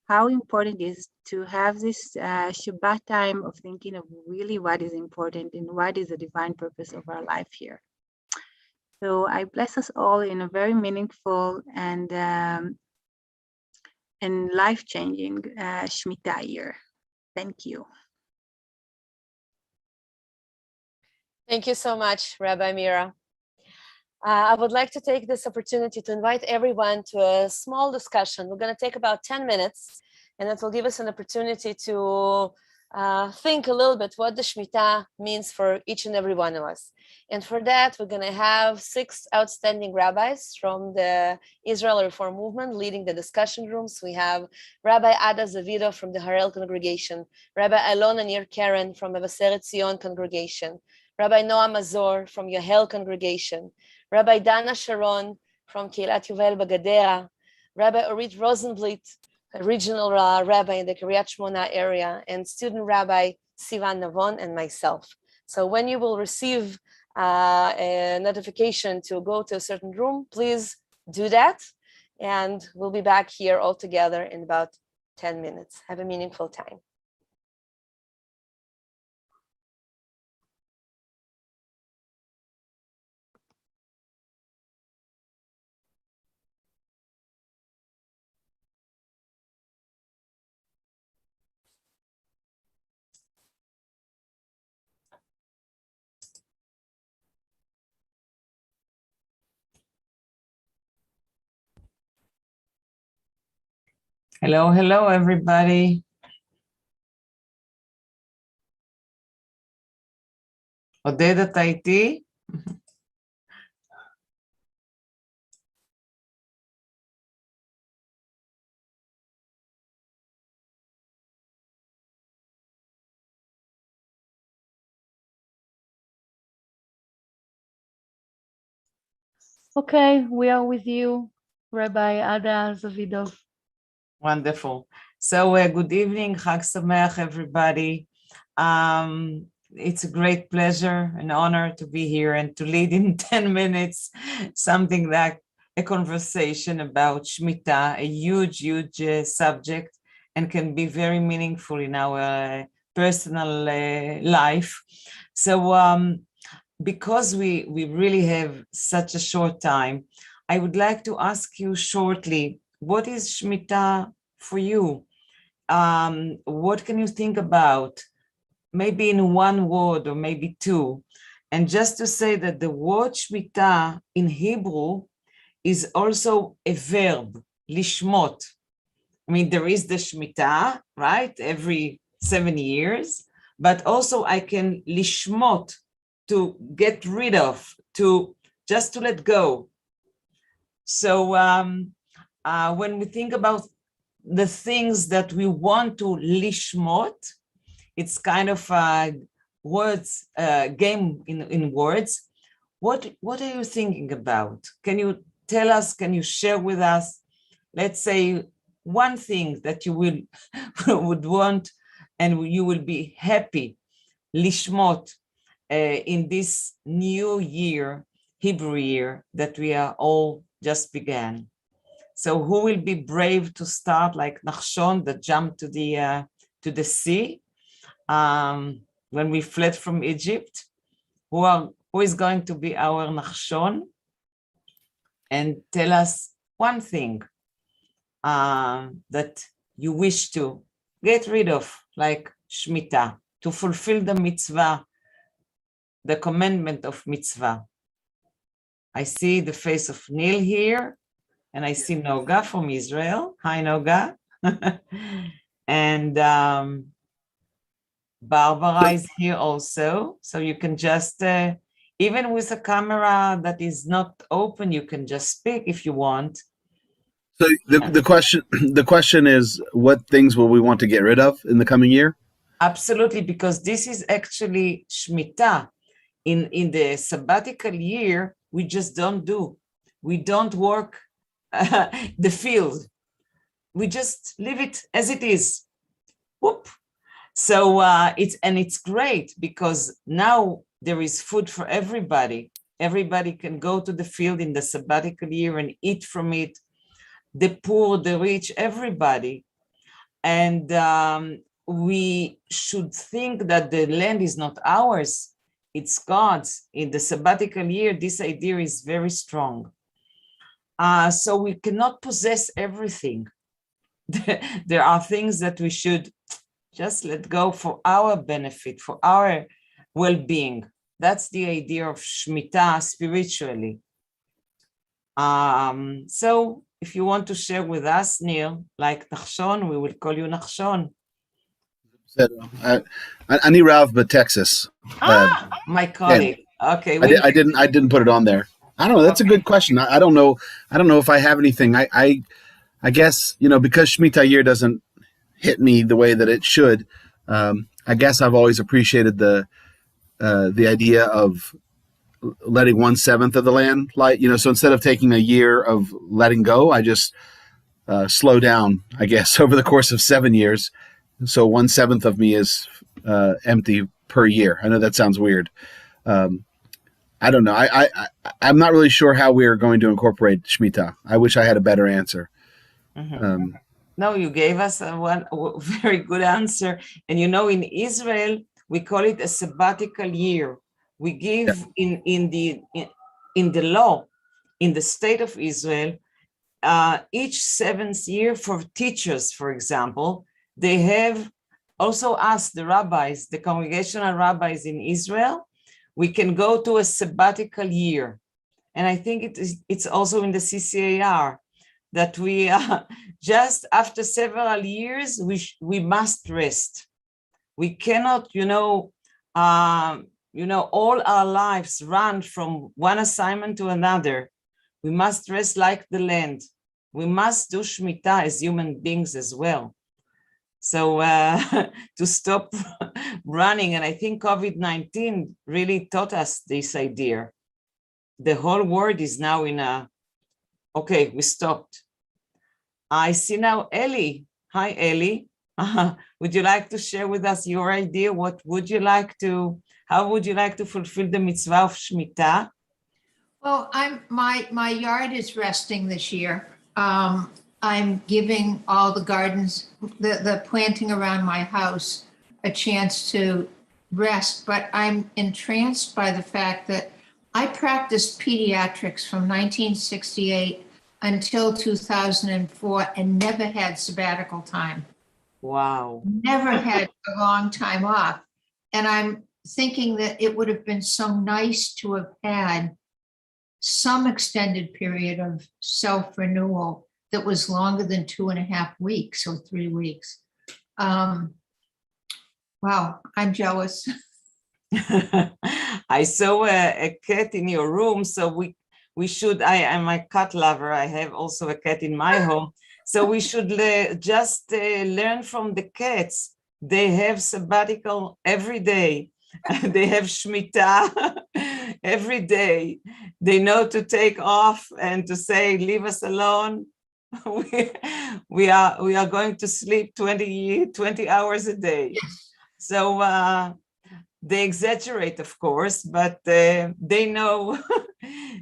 how important it is to have this Shabbat time of thinking of really what is important and what is the divine purpose of our life here. So I bless us all in a very meaningful and life-changing Shmita year. Thank you. Thank you so much, Rabbi Mira. I would like to take this opportunity to invite everyone to a small discussion. We're going to take about 10 minutes, and it will give us an opportunity to think a little bit what the Shmita means for each and every one of us. And for that, we're going to have 6 outstanding rabbis from the Israel Reform Movement leading the discussion rooms. We have Rabbi Ada Zavido from the Harel congregation, Rabbi Alona Nir Karen from Mevaseret Zion congregation, Rabbi Noah Mazor from Yohel congregation, Rabbi Dana Sharon from Keilat Yovel Bagadera, Rabbi Orit Rosenblit, a regional rabbi in the Kiryat Shmona area, and student rabbi Sivan Navon, and myself. So when you will receive a notification to go to a certain room, please do that. And we'll be back here all together in about 10 minutes. Have a meaningful time. Hello, hello, everybody. עודד, אתה איתי? Okay, we are with you, Rabbi Ada Zavidov. Wonderful. So good evening, Chag Sameach, everybody. It's a great pleasure and honor to be here and to lead in 10 minutes something like a conversation about Shmita, a huge, huge subject. and can be very meaningful in our personal life. So because we really have such a short time, I would like to ask you shortly, what is Shmita for you? What can you think about? Maybe in one word or maybe two. And just to say that the word Shmita in Hebrew is also a verb, lishmot. I mean, there is the Shmita, right? Every 7 years, but also I can lishmot, to get rid of, just to let go. So when we think about the things that we want to lishmot, it's kind of a words game in words. What are you thinking about? Can you tell us? Can you share with us? Let's say one thing that you would want, and you will be happy lishmot in this new year, Hebrew year, that we are all just began. So who will be brave to start, like Nachshon, that jumped to the sea when we fled from Egypt? Who is going to be our Nachshon and tell us one thing that you wish to get rid of, like Shmita, to fulfill the mitzvah, the commandment of mitzvah. I see the face of Neil here, and I see Noga from Israel. Hi, Noga. And Barbara is here also. So you can just, even with a camera that is not open, you can just speak if you want. So the question is, what things will we want to get rid of in the coming year? Absolutely, because this is actually Shmita. In the sabbatical year, we just don't do. We don't work the field. We just leave it as it is. Whoop. So it's great because now there is food for everybody. Everybody can go to the field in the sabbatical year and eat from it. The poor, the rich, everybody. And we should think that the land is not ours. It's God's. In the sabbatical year, this idea is very strong. So we cannot possess everything. There are things that we should just let go for our benefit, for our well-being. That's the idea of Shmita spiritually. So if you want to share with us, Neil, like Nachshon, we will call you Nachshon. Ani Rav, but Texas. My colleague. Okay. I didn't put it on there. I don't know. That's a good question. I don't know. I don't know if I have anything. I guess, because Shemitah year doesn't hit me the way that it should. I guess I've always appreciated the idea of letting 1/7 of the land, so instead of taking a year of letting go, I just slow down, I guess, over the course of 7 years. So 1/7 of me is empty per year. I know that sounds weird. I don't know. I'm not really sure how we are going to incorporate Shemitah. I wish I had a better answer. Mm-hmm. No, you gave us a very good answer. And in Israel, we call it a sabbatical year. We give in the law, in the state of Israel, each 7th year for teachers, for example, they have also asked the rabbis, the congregational rabbis in Israel, we can go to a sabbatical year. And I think it's also in the CCAR that we just after several years, we must rest. We cannot, all our lives run from one assignment to another. We must rest like the land. We must do Shemitah as human beings as well. So to stop running, and I think COVID-19 really taught us this idea. The whole world is now okay, we stopped. I see now Ellie. Hi, Ellie. Would you like to share with us your idea? How would you like to fulfill the mitzvah of Shemitah? Well, my yard is resting this year. I'm giving all the gardens, the planting around my house, a chance to rest, but I'm entranced by the fact that I practiced pediatrics from 1968 until 2004 and never had sabbatical time. Wow. Never had a long time off. And I'm thinking that it would have been so nice to have had some extended period of self-renewal that was longer than 2.5 weeks or 3 weeks. Wow, I'm jealous. I saw a cat in your room, so we should, I'm a cat lover. I have also a cat in my home. So we should just learn from the cats. They have sabbatical every day. They have Shmita every day. They know to take off and to say, leave us alone. We are going to sleep 20 hours a day. So they exaggerate, of course, but they know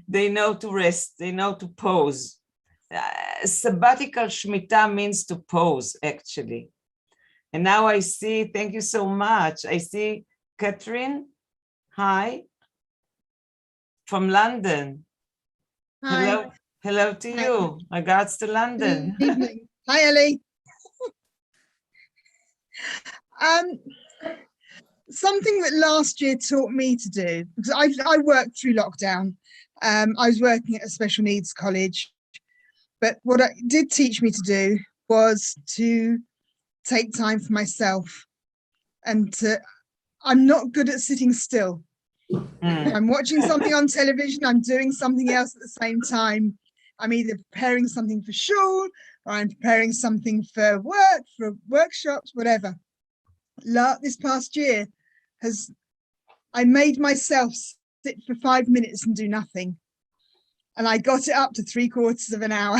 they know to rest, they know to pause. Sabbatical Shmita means to pause, actually. And now I see, thank you so much. I see Catherine, hi, from London. Hi. Hello, hello to you. Regards to London. Good evening. Hi, Ellie. Something that last year taught me to do, because I worked through lockdown. I was working at a special needs college, but what it did teach me to do was to take time for myself, and I'm not good at sitting still. I'm watching something on television, I'm doing something else at the same time. I'm either preparing something for shul, or I'm preparing something for work, for workshops, whatever. This past year I made myself sit for 5 minutes and do nothing. And I got it up to 3/4 of an hour.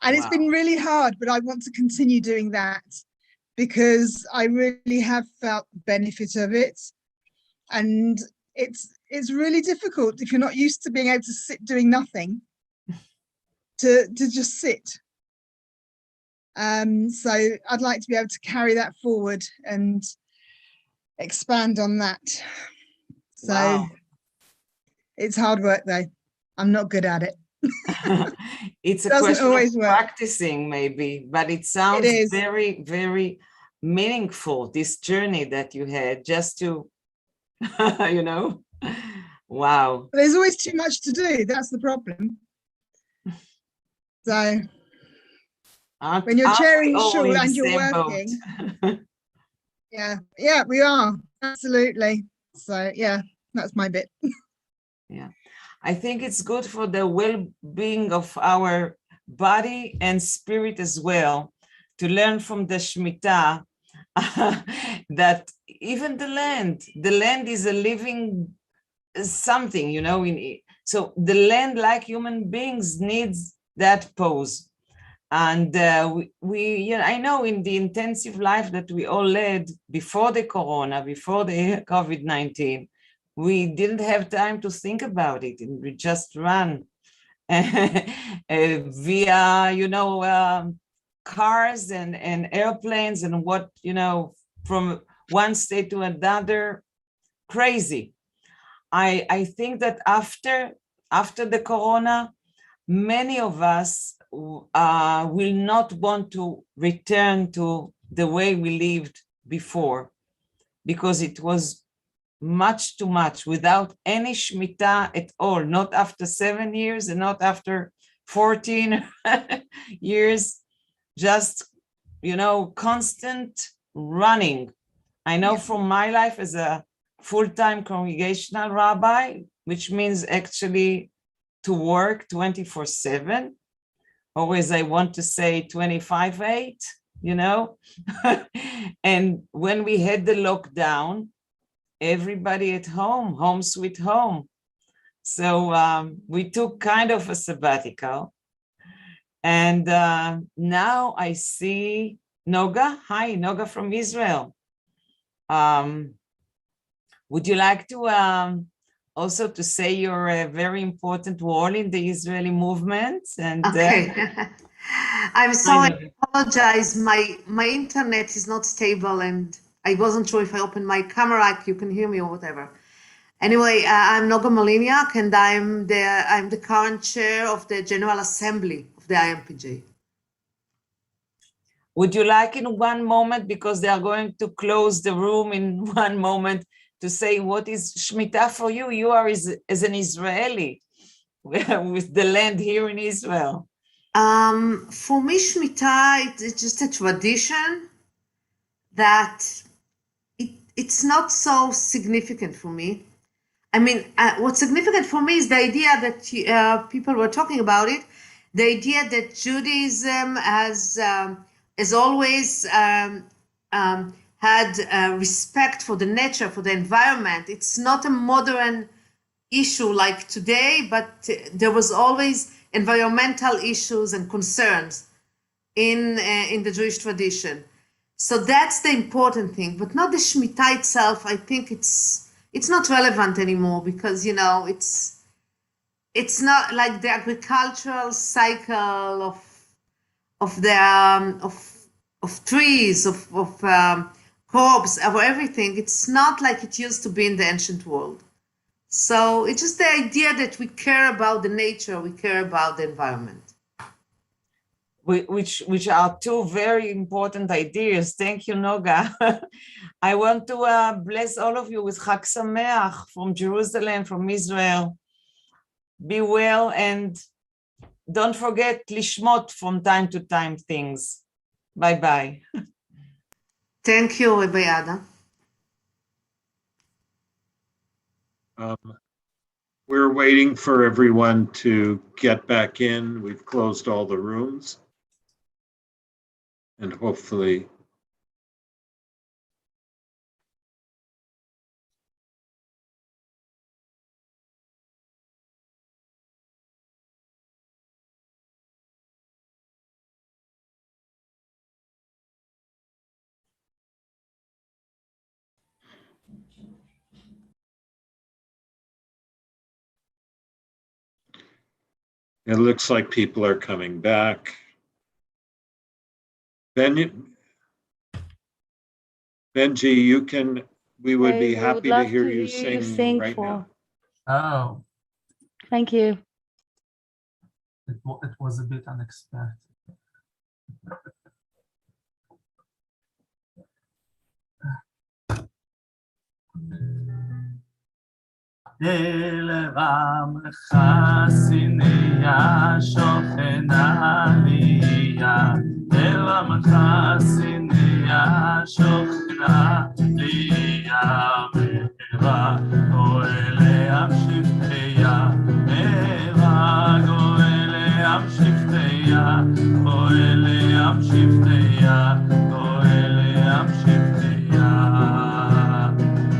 And It's been really hard, but I want to continue doing that because I really have felt the benefit of it. And it's really difficult if you're not used to being able to sit doing nothing, to just sit. So I'd like to be able to carry that forward and expand on that. So It's hard work though. I'm not good at it. It's a Doesn't question always of work. practicing maybe, but it sounds very, very meaningful, this journey that you had just to, you know, wow. But there's always too much to do. That's the problem. So when you're chairing shul and you're working, yeah, we are, absolutely. So yeah, that's my bit. Yeah, I think it's good for the well-being of our body and spirit as well, to learn from the Shmita that even the land is a living something, you know. So the land, like human beings, needs that pause. And we I know in the intensive life that we all led before the corona, before the COVID-19, we didn't have time to think about it, and we just ran via, you know, cars and airplanes and what, you know, from one state to another, crazy. I think that after the corona, many of us will not want to return to the way we lived before, because it was much too much, without any Shmita at all, not after 7 years and not after 14 years, just, you know, constant running. I know from my life as a full-time congregational rabbi, which means actually to work 24/7, or as I want to say, 25/8, you know. And when we had the lockdown, everybody at home sweet home. So we took kind of a sabbatical. And now I see Noga. Hi, Noga from Israel. Would you like to also to say your very important role in the Israeli movement? And Okay. I'm sorry, Hi, I apologize. My internet is not stable and I wasn't sure if I opened my camera, you can hear me or whatever. Anyway, I'm Noga Moliniak and I'm the current chair of the General Assembly of the IMPJ. Would you like in one moment, because they are going to close the room in one moment, to say what is Shmita for you? You are as an Israeli with the land here in Israel. For me, Shmita, it's just a tradition that it's not so significant for me. I mean, what's significant for me is the idea that people were talking about it, the idea that Judaism has always had respect for the nature, for the environment. It's not a modern issue like today, but there was always environmental issues and concerns in the Jewish tradition. So that's the important thing, but not the Shemitah itself. I think it's not relevant anymore because, you know, it's not like the agricultural cycle of trees, of crops, of everything. It's not like it used to be in the ancient world. So it's just the idea that we care about the nature, we care about the environment. Which are two very important ideas. Thank you, Noga. I want to bless all of you with Chag Sameach from Jerusalem, from Israel. Be well and don't forget lishmot from time to time things. Bye-bye. Thank you, Rabbi Ada. We're waiting for everyone to get back in. We've closed all the rooms. And hopefully it looks like people are coming back. Benji, we would be happy to hear you sing right now. Oh, Thank you. it was a bit unexpected. אל רמך סיניה שוכנה ליה, אל רמך סיניה שוכנה ליה, מהרה גואל ים שבטיה, מהרה גואל ים שבטיה, גואל ים שבטיה, גואל ים שבטיה,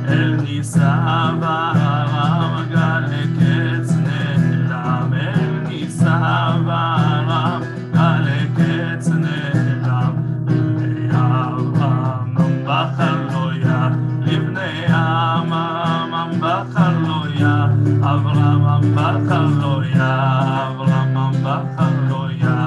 אל ניסה ברם גל קץ נעלם, אל ניסה ברם גל קץ נעלם, לבני עמם בחלויה, לבני עמם בחלויה, אברהם בחלויה, אברהם בחלויה,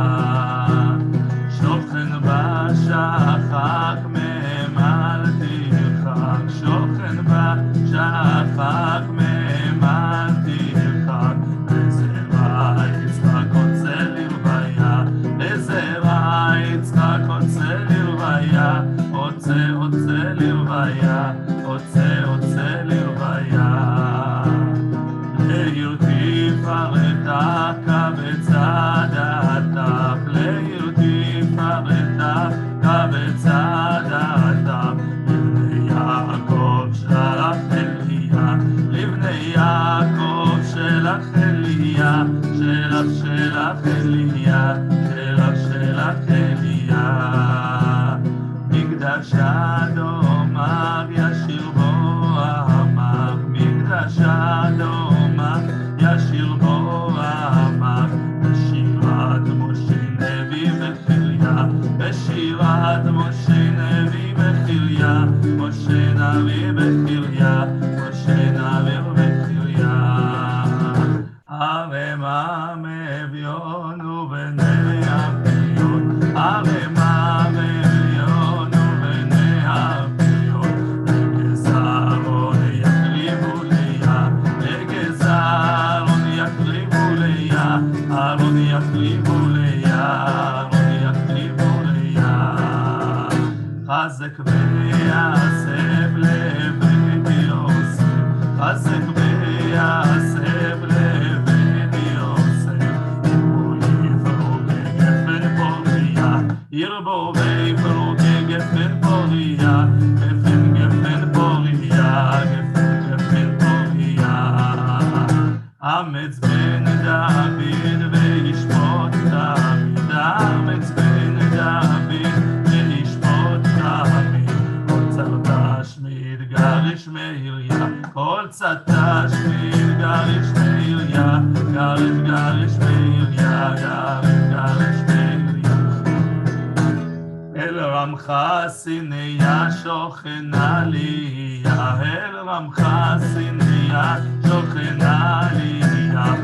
שוכן בשחק ממל תרחק, שוכן בשחק ממל תרחק, לזרע יצחק רוצה לרוויה, לזרע יצחק רוצה לרוויה, רוצה לרוויה, רוצה לרוויה, לעיר תפארתה כבצד הטף, לעיר תפארתה כבצד הטף, לבני יעקב שלח אליה, לבני יעקב שלח אליה, שלח אליה, שלח אליה, מקדש אדומיו ישיר בו עמיו, מקדש אדומיו ישיר בו עמיו, בשירת משה נביא וחיליה, בשירת משה נביא וחיליה, משה נביא וחיליה, משה נביא וחיליה, ארם אביון ובני אבי חזק ויעשב לבני יוסף, חזק ויעשב לבני יוסף, ירבו ויפרו כגפן פוריה, גפן גפן פוריה, גפן גפן פוריה. אמץ בן דוד וישפוט תמיד, אמץ בן דוד וישפוט תמיד. כל צד תשמיד גריש מאיריה, כל צד תשמיד גריש מאיריה, גריש גריש מאיריה, גריש גריש מאיריה. אל רמך סיניה שוכנה ליה, אל רמך סיניה שוכנה ליה,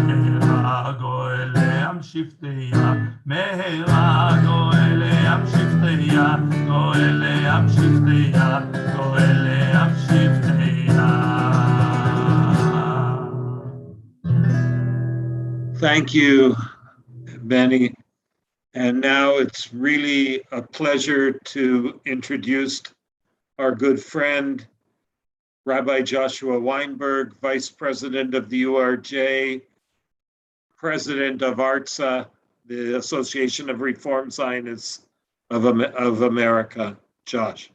מהרה גואל ים שבטיה, מהרה גואל ים שבטיה, גואל ים שבטיה, גואל ים שבטיה. Thank you, Benny. And now it's really a pleasure to introduce our good friend, Rabbi Joshua Weinberg, Vice President of the URJ, President of ARTSA, the Association of Reform Zionists of America. Josh.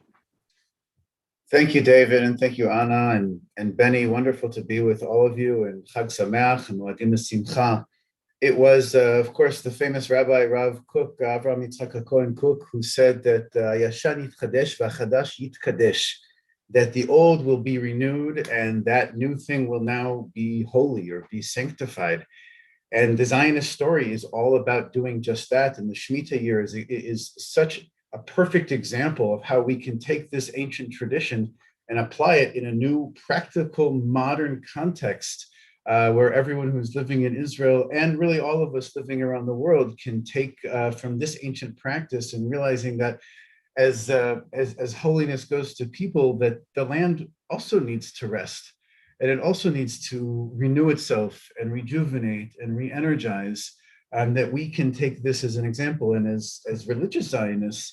Thank you, David, and thank you, Anna and Benny. Wonderful to be with all of you, and Chag Sameach and Moadim Simcha. It was, of course, the famous Rabbi Rav Kook, Avraham Yitzchak Cohen Kook, who said that Yashan Yitkadesh v'Chadash Yitkadesh, that the old will be renewed and that new thing will now be holy or be sanctified. And the Zionist story is all about doing just that. And the Shmita year is such a perfect example of how we can take this ancient tradition and apply it in a new, practical, modern context. Where everyone who's living in Israel and really all of us living around the world can take from this ancient practice and realizing that as holiness goes to people, that the land also needs to rest and it also needs to renew itself and rejuvenate and re-energize, and that we can take this as an example. And as religious Zionists,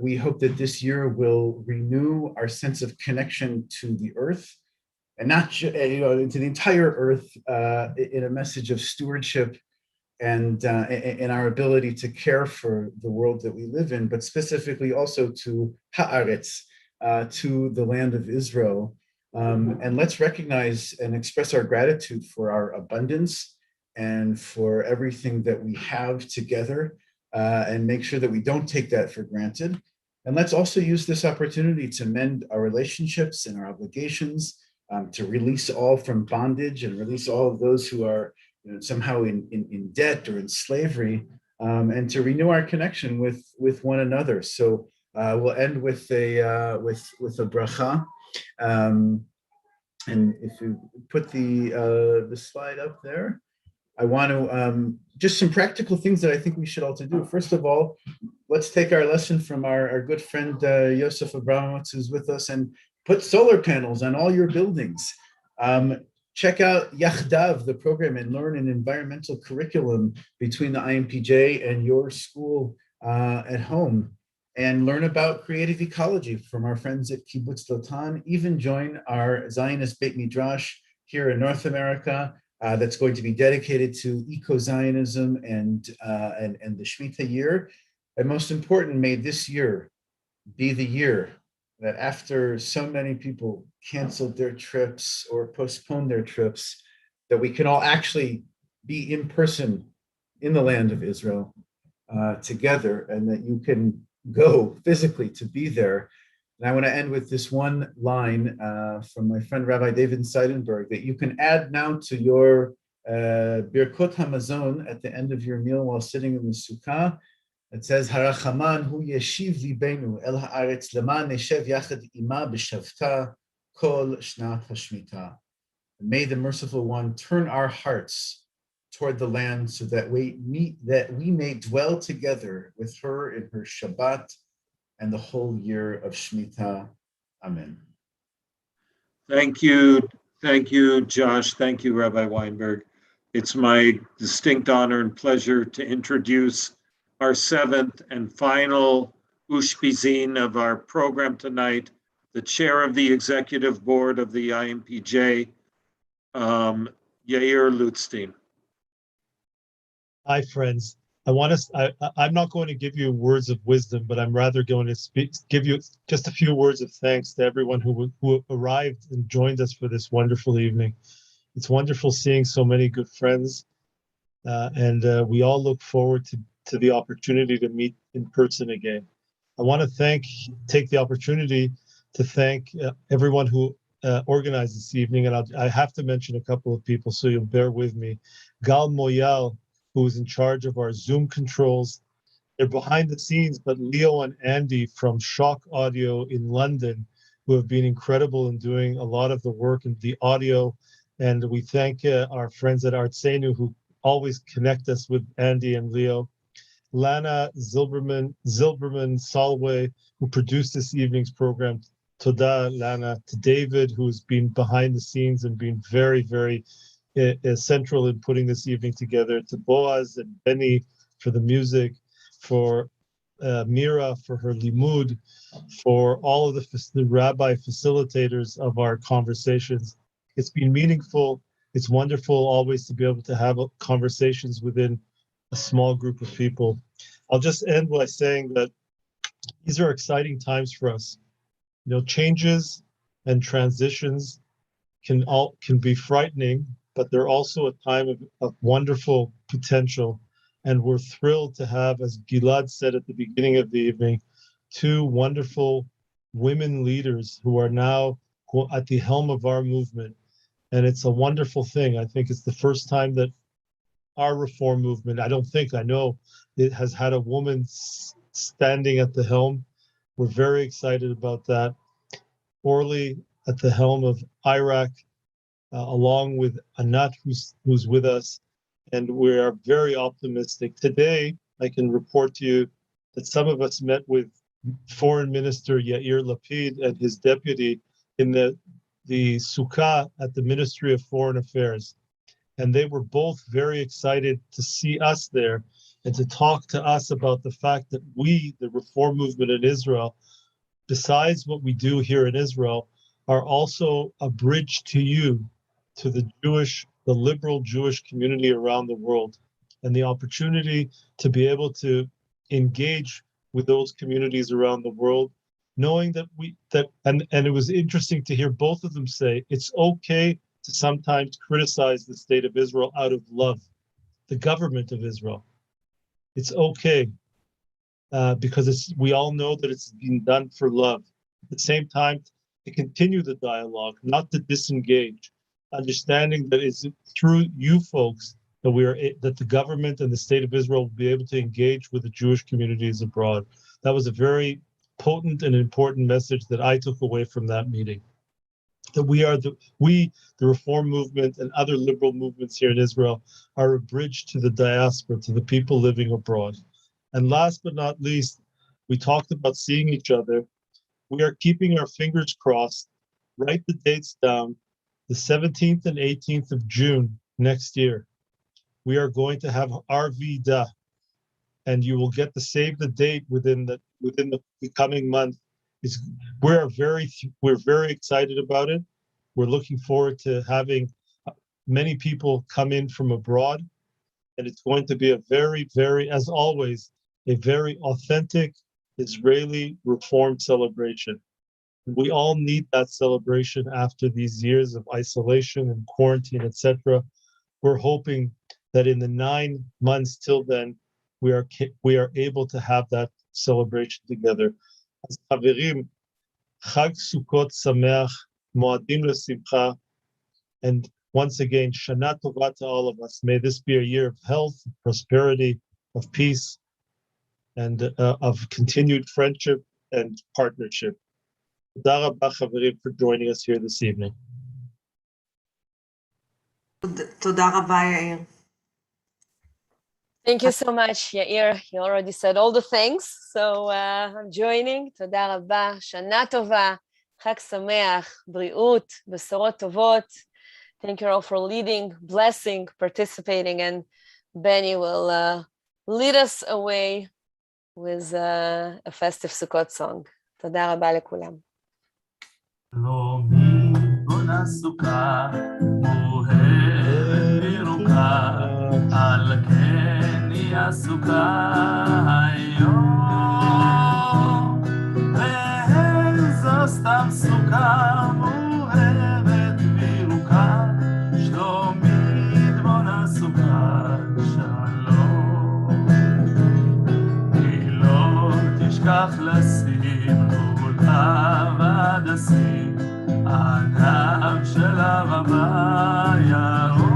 we hope that this year will renew our sense of connection to the earth, and not to the entire earth, in a message of stewardship and in our ability to care for the world that we live in, but specifically also to Haaretz, to the land of Israel. And let's recognize and express our gratitude for our abundance and for everything that we have together, and make sure that we don't take that for granted. And let's also use this opportunity to mend our relationships and our obligations, to release all from bondage and release all of those who are somehow in debt or in slavery, and to renew our connection with one another. So we'll end with a bracha. And if you put the slide up there, I want to just some practical things that I think we should all to do. First of all, let's take our lesson from our good friend Yosef Abramovitz, who's with us, and put solar panels on all your buildings. Check out Yachdav, the program, and learn an environmental curriculum between the IMPJ and your school at home. And learn about creative ecology from our friends at Kibbutz Lotan. Even join our Zionist Beit Midrash here in North America that's going to be dedicated to eco-Zionism and the Shmita year. And most important, may this year be the year that after so many people canceled their trips or postponed their trips, that we can all actually be in person in the land of Israel together, and that you can go physically to be there. And I want to end with this one line from my friend Rabbi David Seidenberg, that you can add now to your Birkot HaMazon at the end of your meal while sitting in the Sukkah. It says, Harachaman hu yeshiv libenu el haaretz leman neshev yachad ima b'shavta kol shnat hashmita. May the Merciful One turn our hearts toward the land so that we may dwell together with her in her Shabbat and the whole year of Shmita. Amen. Thank you, Josh. Thank you, Rabbi Weinberg. It's my distinct honor and pleasure to introduce our seventh and final Ushpizin of our program tonight, the chair of the executive board of the IMPJ, Yair Lutstein. Hi, friends. I'm not going to give you words of wisdom, but I'm rather going to give you just a few words of thanks to everyone who arrived and joined us for this wonderful evening. It's wonderful seeing so many good friends, and we all look forward to the opportunity to meet in person again. I want to take the opportunity to thank everyone who organized this evening, and I have to mention a couple of people, so you'll bear with me. Gal Moyal, who is in charge of our Zoom controls. They're behind the scenes, but Leo and Andy from Shock Audio in London, who have been incredible in doing a lot of the work in the audio. And we thank our friends at Artsenu who always connect us with Andy and Leo. Lana Zilberman Solway, who produced this evening's program. Toda, Lana. To David, who has been behind the scenes and been very, very central in putting this evening together. To Boaz and Benny for the music, for Mira for her limud, for all of the rabbi facilitators of our conversations. It's been meaningful. It's wonderful always to be able to have conversations within a small group of people. I'll just end by saying that these are exciting times for us. You know, changes and transitions can be frightening, but they're also a time of wonderful potential. And we're thrilled to have, as Gilad said at the beginning of the evening, two wonderful women leaders who are now at the helm of our movement. And it's a wonderful thing. I think it's the first time that our reform movement, I know it has had a woman standing at the helm. We're very excited about that. Orly at the helm of Iraq, along with Anat, who's with us, and we are very optimistic. Today, I can report to you that some of us met with Foreign Minister Yair Lapid and his deputy in the Sukkah at the Ministry of Foreign Affairs. And they were both very excited to see us there and to talk to us about the fact that we, the reform movement in Israel, besides what we do here in Israel, are also a bridge to you, to the liberal Jewish community around the world, and the opportunity to be able to engage with those communities around the world, knowing that and it was interesting to hear both of them say it's okay to sometimes criticize the state of Israel out of love, the government of Israel. It's okay because we all know that it's being done for love. At the same time, to continue the dialogue, not to disengage, understanding that it's through you folks that the government and the state of Israel will be able to engage with the Jewish communities abroad. That was a very potent and important message that I took away from that meeting. That the reform movement and other liberal movements here in Israel are a bridge to the diaspora, to the people living abroad. And last but not least, we talked about seeing each other. We are keeping our fingers crossed. Write the dates down. The 17th and 18th of June next year, we are going to have our Vida, and you will get to save the date within the coming month. We're very excited about it. We're looking forward to having many people come in from abroad, and it's going to be a very, very, as always, a very authentic Israeli reform celebration. We all need that celebration after these years of isolation and quarantine, etc. We're hoping that in the 9 months till then, we are able to have that celebration together. As Chaverim, Chag Sukkot Sameach, Moadim L'Simcha, and once again, Shana Tova to all of us. May this be a year of health, prosperity, of peace, and of continued friendship and partnership. Toda Rabba, Chaverim, for joining us here this evening. Toda Rabba, Yair. Thank you so much, Yair. You already said all the things, so I'm joining. Toda Rabba, Shana Tova, Chag Sameach, Briut, Besorot Tovot. Thank you all for leading, blessing, participating, and Benny will lead us away with a festive Sukkot song. תודה רבה לכולם. שלומי בונה סוכה, מואהבת וירוקה, על כן היא הסוכה היום. ואיזו סתם סוכה מואהבת וירוקה, שלומית בונה סוכה שלום. היא לא תשכח לשים הדסים, ענב של הרבה ירוק,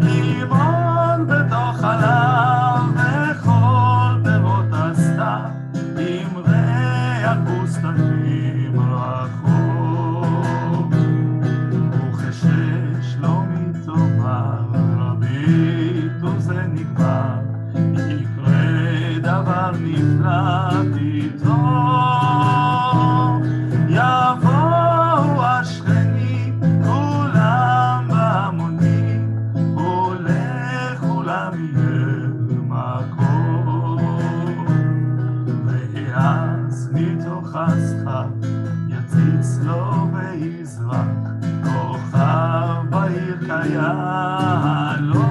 לימון בתוך חלב וכל פירות הסתיו, עם ריח בוסתנים רחוק. וכששלומית תאמר רבית וזה נגמר, יקרה דבר נפלא פתאום. יבואו השכנים כולם בהמונים, ולכולם יהיה מקום. ואז מתוך הסכר יציץ לו ויזרק כוכב בעיר כיהלום.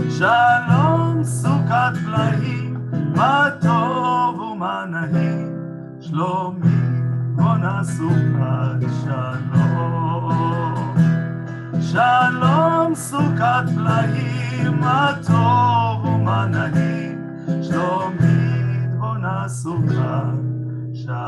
שלום סוכת פלאים, מה טוב ומה נעים, שלומי בונה סוכת שלום. שלום סוכת פלאים, מה טוב ומה נעים, שלומי בונה סוכת שלום.